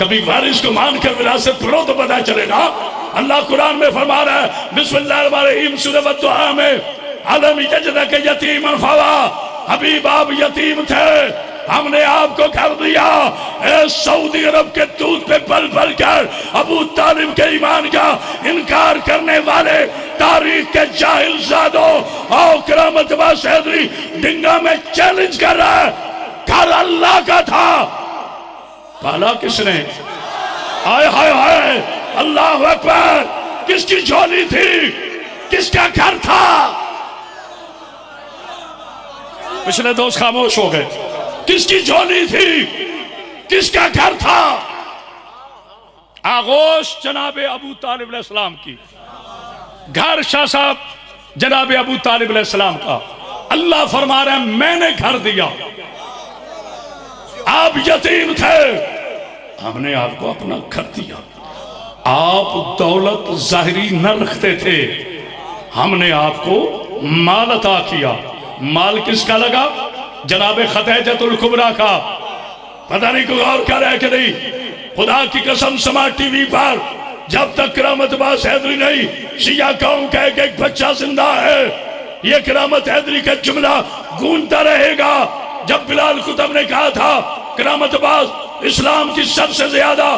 कभी वारिस को मान कर विरासत पढ़ो तो पता चले ना। अल्लाह कुरान में फरमा रहा है, बिस्मिल्लाहिर्रहमानिर्रहीम, सूरह दुआ में, अलम यजदक यतीमन फवा, हबीब आप यतीम थे, हमने आपको कर दिया। सऊदी अरब के दूध पे पल पल कर अबू तालिब के ईमान का इनकार करने वाले तारीख के जाहिल जादो और करामत बासैदरी डिंगा में चैलेंज कर रहा है, घर अल्लाह का था, पाला किसने? हाय हाय हाय, अल्लाह अकबर। किसकी झोली थी, किसका घर था? पिछले दोस्त खामोश हो गए। किसकी झोली थी, किसका घर था? आगोश जनाबे अबू तालिब अलैहिस्सलाम की, घर शाह साहब जनाबे अबू तालिब अलैहिस्सलाम का। अल्लाह फरमा रहे हैं, मैंने घर दिया, आप यतीम थे, हमने आपको अपना घर दिया। आप दौलत जाहिरी न रखते थे, हमने आपको माल अता किया। माल किसका लगा? जनाबे खदीजतुल कुबरा का। पता नहीं कोई और कर रहा है कि नहीं। खुदा की कसम, समाज टीवी पर जब तक करामत बास हैदरी नहीं, शिया कौम कह के एक बच्चा जिंदा है, ये करामत हैदरी का जुमला गूंजता रहेगा। जब बिलाल कुतुब ने कहा था करामत बास इस्लाम की सबसे ज्यादा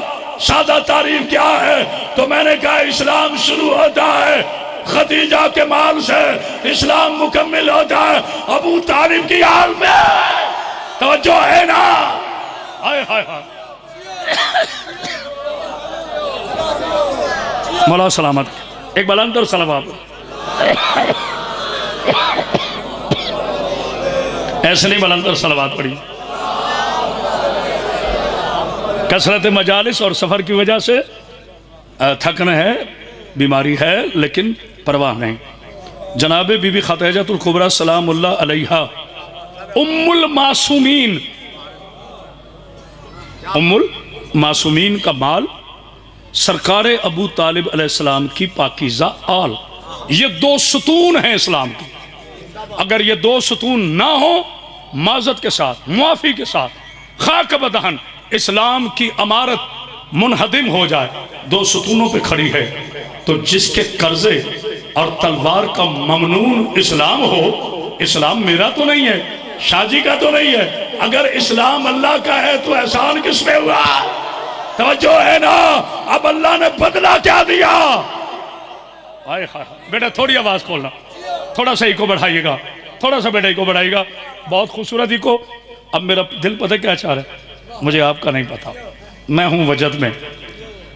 सादा तारीफ क्या है, तो मैंने कहा इस्लाम शुरू होता है खदीजा के माल से, इस्लाम मुकम्मिल होता है अबू तालिब की हाल में। तवज्जो है ना? हाय हाय हाय। मौला सलामत, एक बुलंद और सलावत। ऐसे नहीं, बुलंद और सलावत पड़ी। कसरत मजालिस और सफर की वजह से थकन है, बीमारी है, लेकिन परवाह नहीं। जनाबे बीबी खदीजतुल कुबरा सलामुल्लाह अलैहा, उम्मुल मासूमीन, उम्मुल मासूमीन का माल, सरकार अबू तालिब अलैहिस्सलाम की पाकीज़ा आल। ये 2 सुतून हैं इस्लाम की। अगर ये 2 सुतून ना हो, माजत के साथ, मुआफी के साथ, खाक बदहन इस्लाम की अमारत मुनहदिम हो जाए, 2 सुतूनों पे खड़ी है, तो जिसके कर्जे और तलवार का ममनून इस्लाम हो, इस्लाम मेरा तो नहीं है, शाजी का तो नहीं है। अगर इस्लाम अल्लाह का है तो एहसान किसमें हुआ? तवज्जो है ना? अब अल्लाह ने बदला क्या दिया? हाय हाय। बेटा थोड़ी आवाज खोलना, थोड़ा सा इको बढ़ाइएगा, थोड़ा सा बेटा इको बढ़ाइएगा। बहुत खूबसूरत इको। अब मेरा दिल पता क्या चाह रहा है, मुझे आपका नहीं पता। मैं हूं वजद में,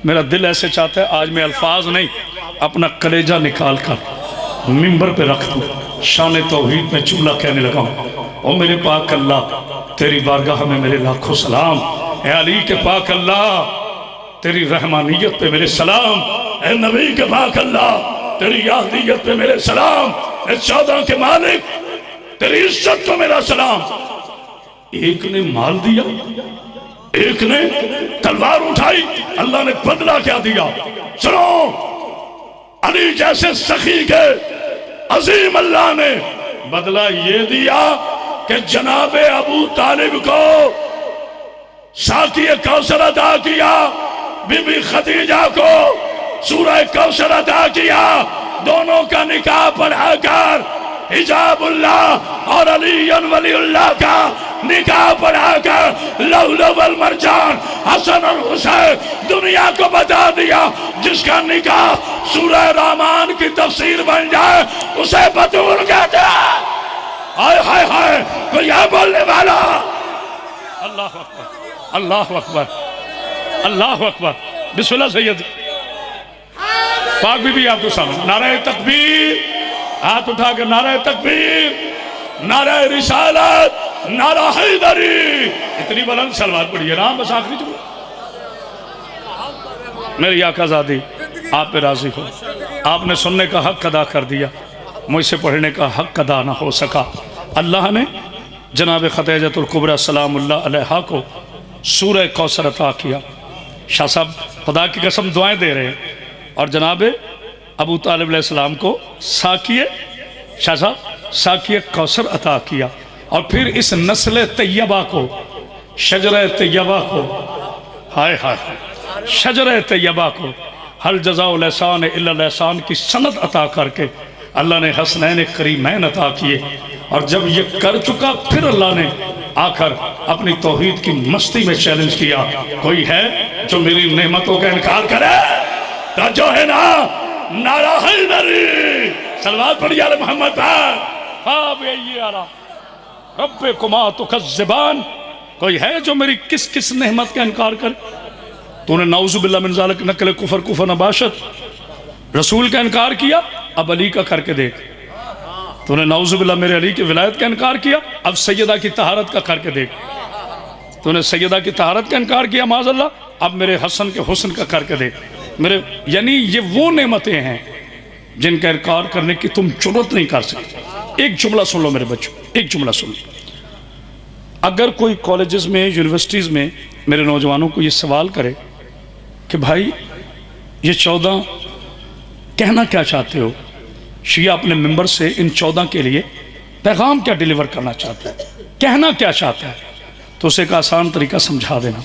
मेरा दिल ऐसे चाहता है आज मैं अल्फाज नहीं, अपना कलेजा निकाल कर मिंबर पे रख दूं, शान तौहीद में जुमला कहने लगा, ओ मेरे पाक अल्लाह तेरी बारगाह में मेरे लाखों सलाम, ए अली के पाक अल्लाह तेरी रहमानियत पे मेरे सलाम, ए नबी के पाक अल्लाह तेरी यादियत पे मेरे सलाम, ए 14 के मालिक तेरी इज्जत को मेरा सलाम। एक ने माल दिया, एक ने तलवार उठाई, अल्लाह ने बदला क्या दिया सुनो। अली जैसे सखी के अजीम अल्लाह ने बदला ये दिया कि जनाबे अबू तालिब को साकी कौसर अदा किया, बीबी खदीजा को सूरह कौसर अदा किया, दोनों का निकाह पढ़ाकर हिजाबुल्लाह और अली वलीउल्लाह का निकाह पढ़ाकर लौलो वल मरजान हसन और हुसैन दुनिया को बता दिया। जिसका निकाह सूरह रहमान की तफसीर बन जाए उसे बतूल कहते हैं। हाय हाय हाय, कोई है बोलने वाला? अल्लाह अकबर, अल्लाह अकबर, अल्लाह अकबर। बिस्मिल्लाह सैयद पाक बीबी आपको सामने नारे तकबीर, हाथ उठा कर नारे तकबीर, नारे रिसालत, नारा हैदरी। इतनी बुलंद सलवार पड़ी है ना, बस आखिरी जुमला। मेरी आकाज़ादी आप पे राजी हो, आपने सुनने का हक अदा कर दिया, मुझसे पढ़ने का हक अदा ना हो सका। अल्लाह ने जनाब खतीजतुल कुबरा सलामुल्लाह अलैहा को सूरह कौसर अता किया। शाह साहब खुदा की कसम दुआएं दे रहे हैं, और जनाब अबू तालिब अलैहिस्सलाम को साकिए शाह साहब साकिए कौसर अता किया। और फिर इस नस्ल तैयबा को, शजर तैयबा को, हाय हाय शजर तैयबा को हल जज़ाउल एहसान इल्लल एहसान की सनद अता करके अल्लाह ने हसनैन करीमैन अता किए। और जब ये कर चुका फिर अल्लाह ने आकर अपनी तौहीद की मस्ती में चैलेंज किया, कोई है जो मेरी नेमतों का इनकार करे? तो जो है ना, नारा हैदरी, सलवात पढ़िए आले मोहम्मद पर, रब्बे कुमा तुकज़्ज़िबान। कोई है जो मेरी किस किस नेमत का इनकार करे? तूने नाउज़ुबिल्लाह मिन ज़ालिक नकल कुफर कुफर नबाशत, रसूल का इनकार किया, अब अली का करके देख। तूने नाउज़ुबिल्लाह मेरे अली की विलायत का इनकार किया, अब सैयदा की तहारत का करके देख। तूने सैयदा की तहारत का इनकार किया माज़अल्लाह, अब मेरे हसन के हुस्न का करके देख। मेरे यानी ये वो नेमतें हैं जिनका इनकार करने की तुम जुर्रत नहीं कर सकते। एक जुमला सुन लो मेरे बच्चों, एक जुमला सुन लो। अगर कोई कॉलेजेस में, यूनिवर्सिटीज़ में मेरे नौजवानों को ये सवाल करे कि भाई ये 14 कहना क्या चाहते हो, शिया अपने मेंबर से इन 14 के लिए पैगाम क्या डिलीवर करना चाहता है, कहना क्या चाहता है, तो उसे एक आसान तरीका समझा देना।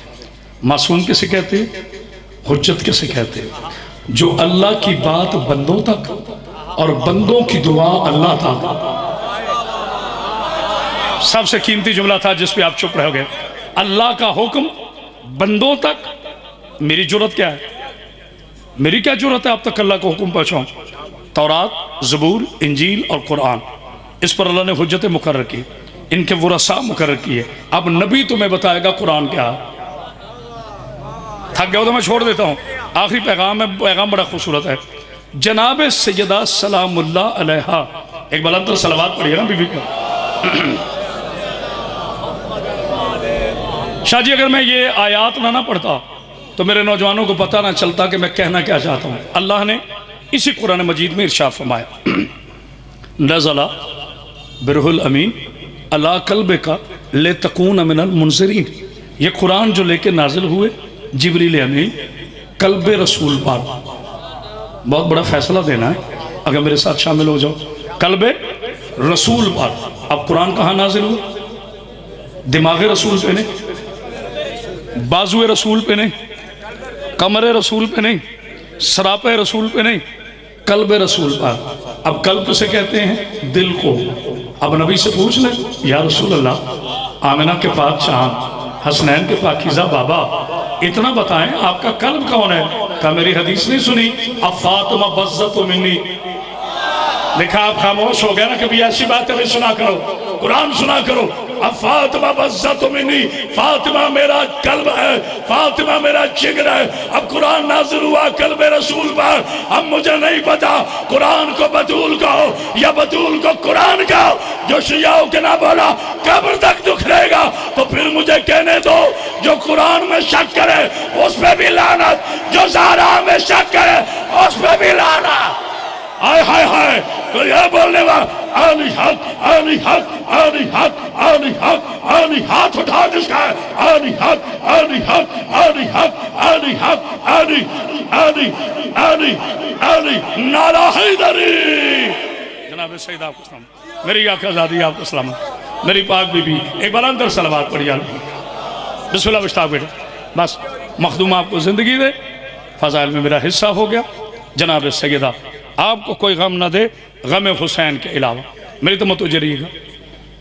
मासूम किसे कहते हैं? हुज्जत किसे कहते हैं? जो अल्लाह की बात बंदों तक और बंदों की दुआ अल्लाह तक। सबसे कीमती जुमला था जिस पे आप चुप रहोगे। अल्लाह का हुक्म बंदों तक, मेरी जुर्रत क्या है? मेरी क्या जुर्रत है आप तक अल्लाह का हुक्म पहुंचाऊं? तौरात, ज़बूर, इंजील और कुरान, इस पर अल्लाह ने हुज्जत मुकर्रर की, इनके वरसा मुकर्रर किए। अब नबी तुम्हें बताएगा कुरान क्या है। थक गया तो मैं छोड़ देता हूँ। आखिरी पैगाम है, पैगाम बड़ा खूबसूरत है। जनाब सैयदा सलामुल्लाह अलैहा, एक बुलंद सलवात पढ़िए ना बीबी का। शाह जी अगर मैं ये आयात ना पढ़ता तो मेरे नौजवानों को पता ना चलता कि मैं कहना क्या चाहता हूँ। अल्लाह ने इसी कुरान मजीद में इरशाद फरमाया, नज़ला बिरुहुल अमीन अला कल्बे का ले तकून मिनल मुनज़िरीन। ये कुरान जो लेके नाजिल हुए जिब्रील अमीन कल्बे रसूल पर। बहुत बड़ा फैसला देना है, अगर मेरे साथ शामिल हो जाओ। कल्बे रसूल पर। अब कुरान कहाँ नाजिल हुआ? दिमाग रसूल पे नहीं, बाजुए रसूल पे नहीं, कमरे रसूल पे नहीं, सरापे रसूल पे नहीं, कल्ब रसूल पर। अब कल्ब किसे कहते हैं? दिल को। अब नबी से पूछ ले, या रसूल अल्लाह, आमिना के पाक चांद, हसनैन के पाकीज़ा बाबा, इतना बताएं आपका कल्ब कौन है? क्या मेरी हदीस नहीं सुनी? अब फातिमा बज़्ज़त मिन्नी। देखा आप खामोश हो गया ना, कभी ऐसी बातें भी सुना करो, कुरान सुना करो। अब फातिमा बज़्ज़त मिनी, फातिमा मेरा कल्ब है, फातिमा मेरा जिगर है। अब कुरान नाज़िल हुआ कल्ब रसूल पर। अब मुझे नहीं पता कुरान को बतूल कहो या बतूल को कुरान कहो। जो शियाओं के ना बोला कब्र तक दुख रहेगा, तो फिर मुझे कहने दो जो कुरान में शक करे उस पे भी लानत, जो ज़हरा में शक करे उस पे भी लानत। हाय हाय हाय, तो यह बोलने वाला आली हक आली हक आली हक आली हक आली, हाथ उठा जिसका है आली हक आली हक आली हक आली हक आली आली आली आली नारा हैदरी। जनाब सईद आपको सलाम, मेरी आकाज़ादी आपको सलामत, मेरी पाक बीबी। एक बार अंदर सलावत पढ़ी यार, बिस्मिल्लाह मुश्ताक बेटे। बस मखदूम आपको ज़िंदगी दे, फ़ज़ाइल में मेरा हिस्सा हो गया। जनाब सैयदा आपको कोई गम ना दे गम हुसैन के अलावा। मेरी तो मतवज्जो रहिएगा,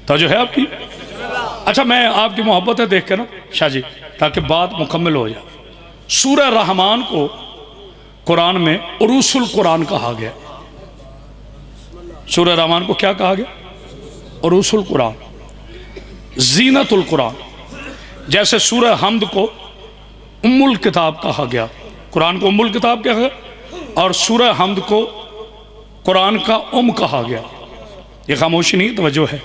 तो जो है आपकी। अच्छा, मैं आपकी मोहब्बतें देख के ना शाह जी, ताकि बात मुकम्मल हो जाए। सूरह रहमान को कुरान में उरूसुल कुरान कहा गया। सूरह रहमान को क्या कहा गया? उरूसुल कुरान, जीनतुल कुरान। जैसे सूरह हमद को उम्मुल किताब कहा गया, कुरान को उम्मुल किताब कहा गया, और सूरह हमद को कुरान का कहा गया। ये खामोशी नहीं, तवज्जो है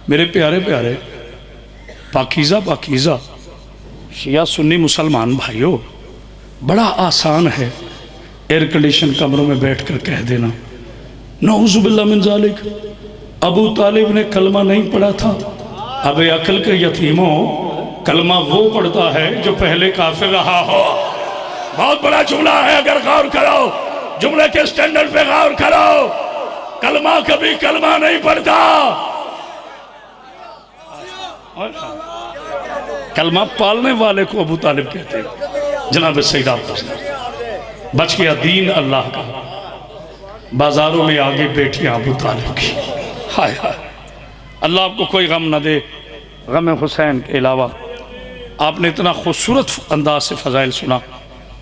मेरे प्यारे प्यारे पाकीज़ा पाकीज़ा शिया सुन्नी मुसलमान भाइयों। बड़ा आसान है एयर कंडीशन कमरों में बैठकर कह देना नऊज़ुबिल्लाह मिन ज़ालिक, अबू तालिब ने कलमा नहीं पढ़ा था। अब अकल के यतीमों, कलमा वो पढ़ता है जो पहले काफिर रहा हो। बहुत बड़ा जुमला है, अगर गौर करो, जुमले के स्टैंडर्ड पे गौर करो। कलमा कभी कलमा नहीं पढ़ता, कलमा पालने वाले को अबू तालिब कहते हैं। जनाब सईद बच गया दीन अल्लाह का, बाजारों में आगे बेटियां अबू तालिब की। हाय हाय, अल्लाह आपको कोई गम ना दे गम हुसैन के अलावा। आपने इतना खूबसूरत अंदाज से फ़ज़ाइल सुना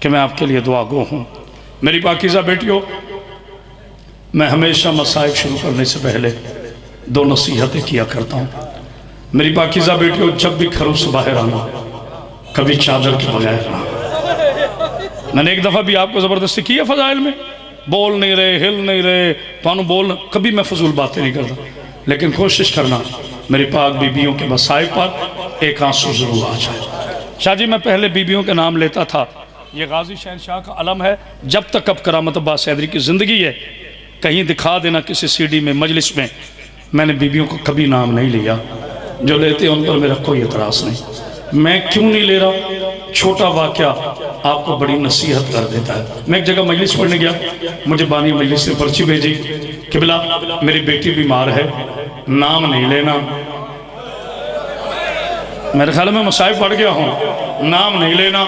कि मैं आपके लिए दुआ गो हूँ। मेरी पाकीज़ा बेटियों, मैं हमेशा मसाइब शुरू करने से पहले दो नसीहतें किया करता हूँ। मेरी पाकीज़ा बेटियों, जब भी घरों से बाहर आना, कभी चादर के बगैर ना। मैंने एक दफ़ा भी आपको ज़बरदस्ती की है फ़ज़ाइल में, बोल नहीं रहे, हिल नहीं रहे, तो बोल, कभी मैं फजूल बातें नहीं करता, लेकिन कोशिश करना मेरी पाक बीबियों के मसाइब पर एक आंसू ज़रूर आ जाए। शाह जी, मैं पहले बीबियों के नाम लेता था, ये गाजी शहनशाह का अलम है। जब तक अब करामत अब्बास हैदरी की ज़िंदगी है, कहीं दिखा देना किसी सीडी में, मजलिस में, मैंने बीबियों को कभी नाम नहीं लिया। जो लेते हैं उन पर मेरा कोई एतराज़ नहीं। मैं क्यों नहीं ले रहा? छोटा वाक़या आपको बड़ी नसीहत कर देता है। मैं एक जगह मजलिस पढ़ने गया, मुझे बानी मजलिस ने पर्ची भेजी कि बिला मेरी बेटी बीमार है, नाम नहीं लेना। मेरे ख्याल में मसाइब पढ़ गया हूँ, नाम नहीं लेना,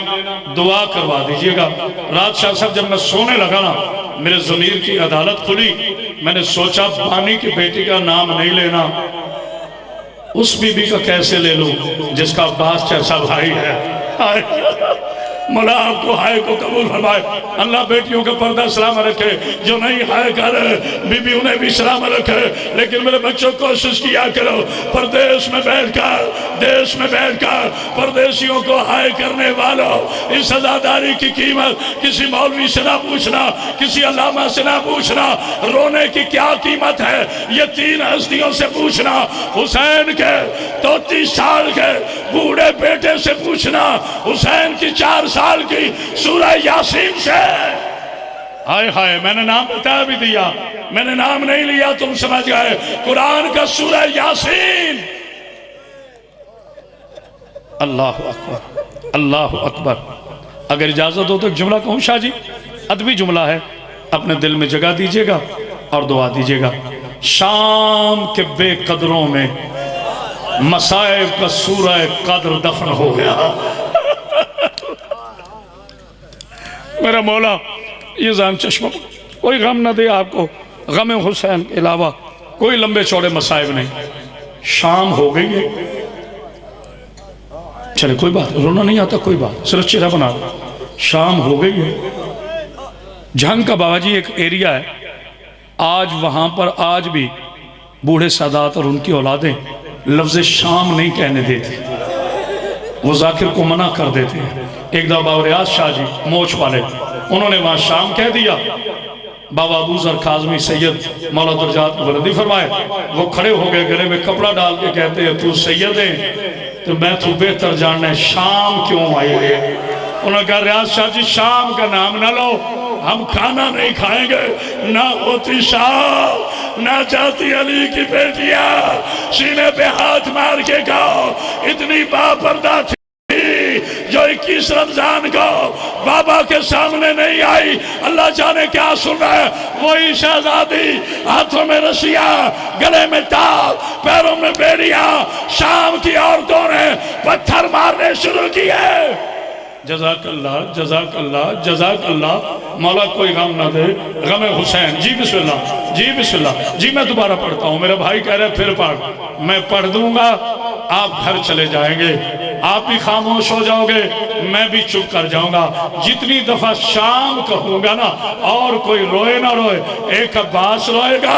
दुआ करवा दीजिएगा। रात शाह साहब जब मैं सोने लगा ना, मेरे ज़मीर की अदालत खुली। मैंने सोचा बानी की बेटी का नाम नहीं लेना, उस बीबी का कैसे ले लूं जिसका अब्बास जैसा भाई है। मौला आपको हाय को कबूल फरमाए। अल्लाह बेटियों का पर्दा सलाम रखे, जो नहीं हाय कर बीबी उन्हें भी सलाम रखे। लेकिन मेरे बच्चों, कोशिश किया करो परदेश में बैठकर, देश में बैठकर परदेशियों को हाय करने वालों, इस अज़ादारी की कीमत किसी मौलवी से ना पूछना, किसी अल्लामा से ना पूछना। रोने की क्या कीमत है, ये तीन हस्तियों से पूछना। हुसैन के 33 साल के बूढ़े बेटे से पूछना, हुसैन की 4 साल की सूरह यासीन से। हाय हाय, मैंने नाम बता भी दिया, मैंने नाम नहीं लिया, तुम समझ गए। कुरान का सूरह यासीन। अल्लाह अकबर, अल्लाह अकबर। अगर इजाजत हो तो जुमला कहूँ शाह जी, अदबी जुमला है, अपने दिल में जगह दीजिएगा और दुआ दीजिएगा। शाम के बेकदरों में मसाइब का सूरह कद्र दफन हो गया। मेरा मौला ये जान चश्मा कोई गम ना दे आपको, गम हुसैन के अलावा कोई लंबे चौड़े मसाइब नहीं। शाम हो गई है, चले कोई बात, रोना नहीं आता, कोई बात, सिर्फ चेहरा बना दो। शाम हो गई है। जंग का बाबाजी एक एरिया है, आज वहाँ पर आज भी बूढ़े सादात और उनकी औलादें लफ्ज़ शाम नहीं कहने देते, वो जाकिर को मना कर देते हैं। एक दफ़ा बाबा रियाज शाह जी मोच वाले, उन्होंने वहाँ शाम कह दिया। बाबा अबू ज़र काज़मी सैयद मौला दर्जात बुलंदी फरमाए, वो खड़े हो गए, गले में कपड़ा डाल के कहते हैं तू सैयद है तो मैं तू बेहतर जानना है, शाम क्यों आई है। उन्होंने कहा रियाज शाह जी शाम का नाम ना लो, हम खाना नहीं खाएंगे, ना होती शाम ना जाती अली की बेटियां, सीने पे हाथ मार के कहो इतनी बापर्दा थी जो 21 रमजान को बाबा के सामने नहीं आई। अल्लाह जाने क्या सुन रहा है, वही शहजादी, हाथों में रस्सियां, गले में ताल, पैरों में बेड़ियां, शाम की औरतों ने पत्थर मारने शुरू किए। जज़ाकल्लाह जज़ाकल्लाह जज़ाकल्लाह। मौला कोई गम ना दे, गम हुसैन। जी बिस्मिल्लाह, जी बिस्मिल्लाह। जी मैं दोबारा पढ़ता हूँ, मेरे भाई कह रहे फिर पढ़। मैं पढ़ दूंगा, आप घर चले जाएंगे, आप भी खामोश हो जाओगे, मैं भी चुप कर जाऊंगा। जितनी दफा शाम कहूंगा ना, और कोई रोए ना रोए, एक अब्बास रोएगा।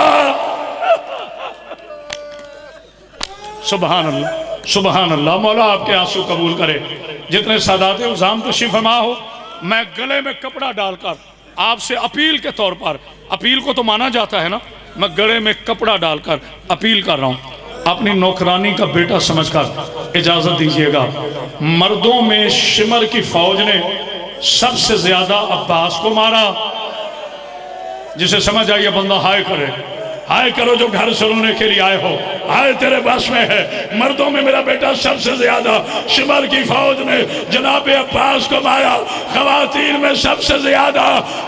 सुभान अल्लाह सुभान अल्लाह। मौला आपके आंसू कबूल करे। जितने सादात उज़ाम तशरीफ फरमा हो, मैं गले में कपड़ा डालकर आपसे अपील के तौर पर, अपील को तो माना जाता है ना, मैं गले में कपड़ा डालकर अपील कर रहा हूँ, अपनी नौकरानी का बेटा समझकर इजाजत दीजिएगा। मर्दों में शिमर की फौज ने सबसे ज्यादा अब्बास को मारा। जिसे समझ आइए बंदा हाय करे, हाय करो जो घर से रोने के लिए आए हो, हाय तेरे बस में है। मर्दों में मेरा बेटा सबसे ज्यादा शिमर की फौज ने जनाब अब्बास को मारा। खवातीन में सबसे ज्यादा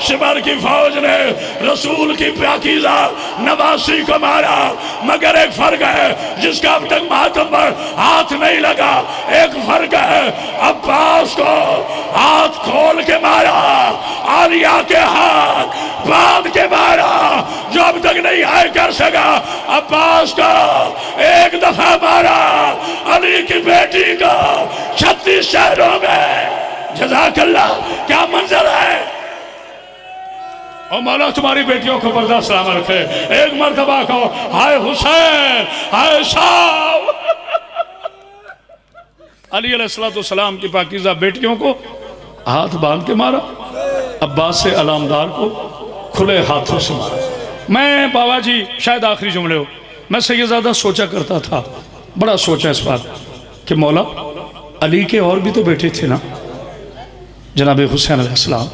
शिमर की फौज ने रसूल की पाकीज़ा नवासी को मारा। मगर एक फर्क है जिसका अब तक मातम पर हाथ नहीं लगा, एक फर्क है, अब्बास को हाथ खोल के मारा, आलिया के हाथ बांध के मारा, जो अब तक नहीं हाय कर सका। अब्बास का एक दफा मारा, अली की बेटी को 36 शहरों में। जज़ाकल्लाह, क्या मंजर है। और मौला तुम्हारी बेटियों को पर्दा सलाम रखे। एक मर्तबा कहो हाय हुसैन, हाय शाम। अली अलैहिस्सलाम की पाकीज़ा बेटियों को हाथ बांध के मारा, अब्बास से अलामदार को खुले हाथों से मारा। मैं बाबा जी शायद आखिरी जुमले हो, मैं सैयदज़ादा सोचा करता था, बड़ा सोचा इस बात कि मौला अली के और भी तो बेटे थे ना, जनाब हुसैन अलैहिस्सलाम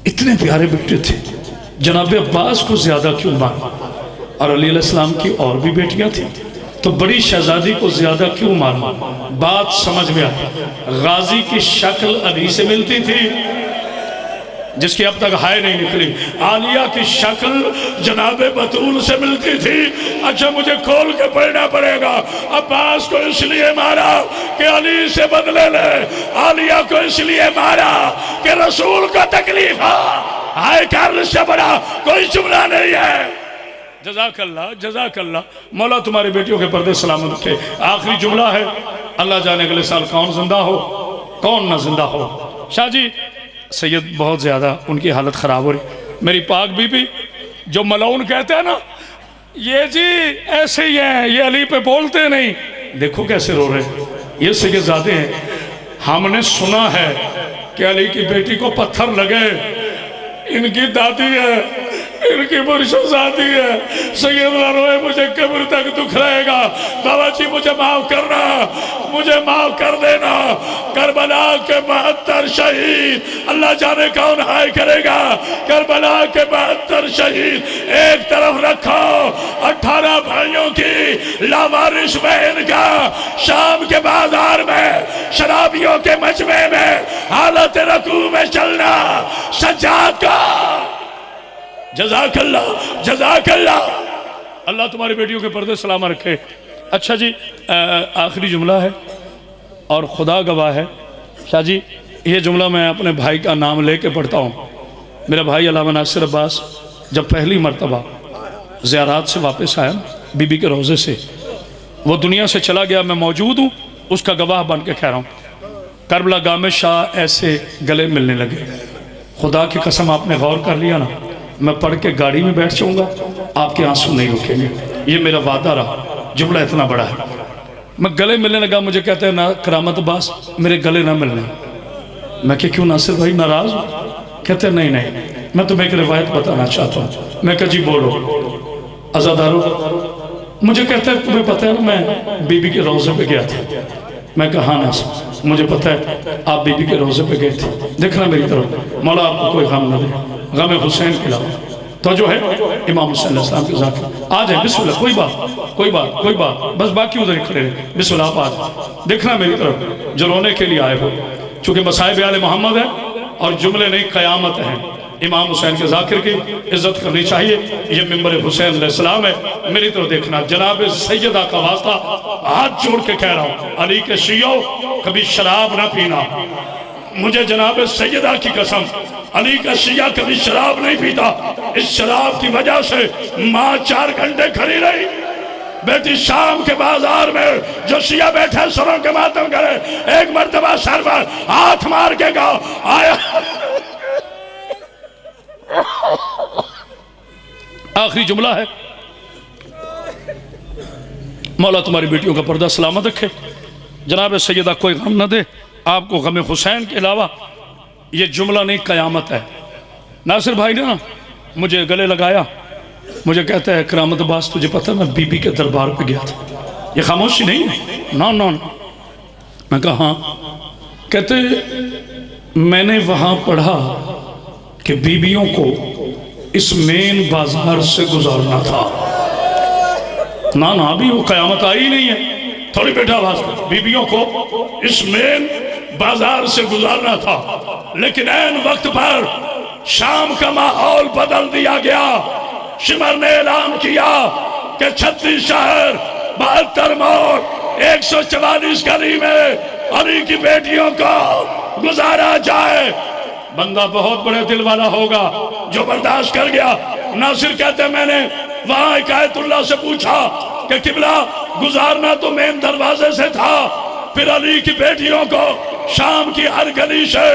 इतने प्यारे बेटे थे, जनाब अब्बास को ज्यादा क्यों मारा। और अली अलैहिस्सलाम की और भी बेटियां थी, तो बड़ी शहजादी को ज्यादा क्यों मारा। बात समझ में आई। गाजी की शक्ल अली से मिलती थी, जिसकी अब तक हाय नहीं निकली। आलिया की शक्ल जनाब बतूल से मिलती थी। अच्छा मुझे खोल के पढ़ना पड़ेगा। अब्बास को इसलिए मारा कि अली से बदले ले, आलिया को इसलिए मारा कि रसूल को तकलीफ हो। हाय कर से बड़ा कोई जुमला नहीं है। जज़ाकल्लाह जज़ाकल्लाह। मौला तुम्हारी बेटियों के पर्दे सलामत रखे। आखिरी जुमला है, अल्लाह जाने अगले साल कौन जिंदा हो कौन ना जिंदा हो। शाह जी सैयद बहुत ज़्यादा उनकी हालत ख़राब हो रही। मेरी पाक बीबी जो मलऊन कहते हैं ना, ये जी ऐसे ही हैं, ये अली पे बोलते नहीं, देखो कैसे रो रहे हैं। ये सैयदज़ादे हैं। हमने सुना है कि अली की बेटी को पत्थर लगे, इनकी दादी है, इनकी मुर्शिदादी है। सैयदना रोए, मुझे कब्र तक दुख रहेगा। बाबा जी मुझे माफ करना, मुझे माफ कर देना। करबला के 72 शहीद, अल्लाह जाने कौन हाय करेगा। करबला के 72 शहीद एक तरफ रखो, 18 भाइयों की लावारिस बहन का शाम के बाजार में शराबियों के मजमे में हालत रकू में चलना सज्जाद का। जज़ाकल्लाह जज़ाकल्लाह। अल्लाह तुम्हारी बेटियों के पर्दे सलामा रखे। अच्छा जी आखिरी जुमला है और खुदा गवाह है शाह जी, ये जुमला मैं अपने भाई का नाम लेके पढ़ता हूँ। मेरा भाई अल्लामा नासिर अब्बास जब पहली मरतबा ज़ियारत से वापस आया बीबी के रोज़े से, वो दुनिया से चला गया, मैं मौजूद हूँ, उसका गवाह बन के कह रहा हूँ। करबला गाह में शाह ऐसे गले मिलने लगे। खुदा की कसम आपने गौर कर लिया ना, मैं पढ़ के गाड़ी में बैठ जाऊँगा, आपके आंसू नहीं रुकेंगे, ये मेरा वादा रहा। जुमला इतना बड़ा है। मैं गले मिलने लगा, मुझे कहते हैं ना करामत अब्बास मेरे गले ना मिलने। मैं क्या क्यों नासिर भाई नाराज हो? कहते हैं नहीं नहीं, मैं तुम्हें एक रिवायत बताना चाहता हूँ। मैं कहा जी बोलो। आज़ादारो, मुझे कहते हैं तुम्हें पता है ना मैं बीबी के रोज़े पे गया था। मैं कहा हाँ नासिर, मुझे पता है आप बीबी के रोज़े पे गए थे। देखना मेरी तरफ, मौला आपको कोई गम न दे, गम हुसैन के अलावा। तो जो है इमाम हुसैन अलैहिस्सलाम के ज़ाकिर आ जाए, बिस्मिल्लाह, कोई बात, बस बाकी उधर ही खड़े रहे, बिस्मिल्लाह आप आ जाए। देखना मेरी तरफ जो रोने के लिए आए हो, चूँकि मसाइब आले मोहम्मद है और जुमले नहीं क़यामत है। इमाम हुसैन के ज़ाकिर की इज्जत करनी चाहिए। ये मिंबर हुसैन अलैहिस्सलाम है, मेरी तरफ देखना। जनाब सैयदा का वास्ता हाथ जोड़ के कह रहा हूँ, अली के शियो कभी शराब ना पीना। मुझे जनाब सैयदा की कसम, अली का शिया कभी शराब नहीं पीता। इस शराब की वजह से माँ 4 घंटे खड़ी रही। बेटी शाम के बाजार में जो शिया बैठे सरों के मातम करे, एक मर्तबा सर पर हाथ मार के कहा आया। आखिरी जुमला है, मौला तुम्हारी बेटियों का पर्दा सलामत रखे, जनाब सैयदा कोई गम न दे आपको गम हुसैन के अलावा। ये जुमला नहीं क़यामत है। नासिर भाई ने ना मुझे गले लगाया, मुझे कहता है करामत अब्बास तुझे पता है मैं बीबी के दरबार पे गया था। ये खामोशी नहीं है, ना ना ना। मैं कहा हाँ। कहते मैंने वहाँ पढ़ा कि बीबियों को इस मेन बाजार से गुजारना था। ना ना अभी वो क़यामत आई नहीं है, थोड़ी बेटा आवाज, बीबियों को इस मेन बाजार से गुजारना था। लेकिन ऐन वक्त पर शाम का माहौल बदल दिया गया। शिमर ने ऐलान किया कि 36 शहर 72 मोड़ 144 गली में अली की बेटियों को गुजारा जाए। बंदा बहुत बड़े दिल वाला होगा जो बर्दाश्त कर गया। नासिर कहते मैंने वहां इकायतुल्लाह से पूछा कि किबला गुजारना तो मेन दरवाजे से था, फिर अली की बेटियों को शाम की हर गली से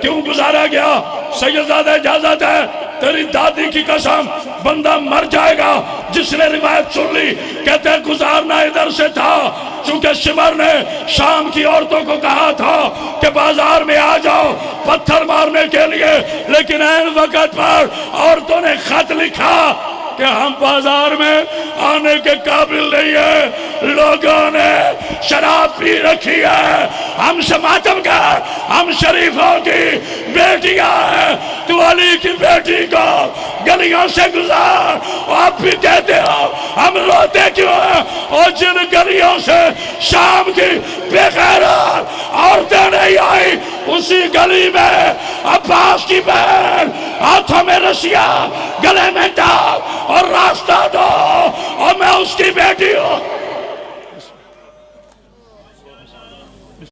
क्यों गुजारा गया? सैयदजादा इजाजत है, तेरी दादी की कसम बंदा मर जाएगा जिसने रिवायत सुन ली। कहते हैं गुजारना इधर से था, चूंकि शिमर ने शाम की औरतों को कहा था कि बाजार में आ जाओ पत्थर मारने के लिए, लेकिन ऐन वक्त पर औरतों ने खत लिखा कि हम बाजार में आने के काबिल नहीं है, लोगों ने शराब पी रखी है, हम समातम कर, हम शरीफों की बेटियां हैं, तू अली की बेटी को गलियों से गुजार। आप भी कहते हो हम रोते क्यों हैं? और जिन गलियों से शाम की बेगैरत औरतें नहीं आई, उसी गली में अब्बास की बहन हाथों में रस्सियां, गले में दाग और रास्ता दो, और मैं उसकी बेटी हूँ।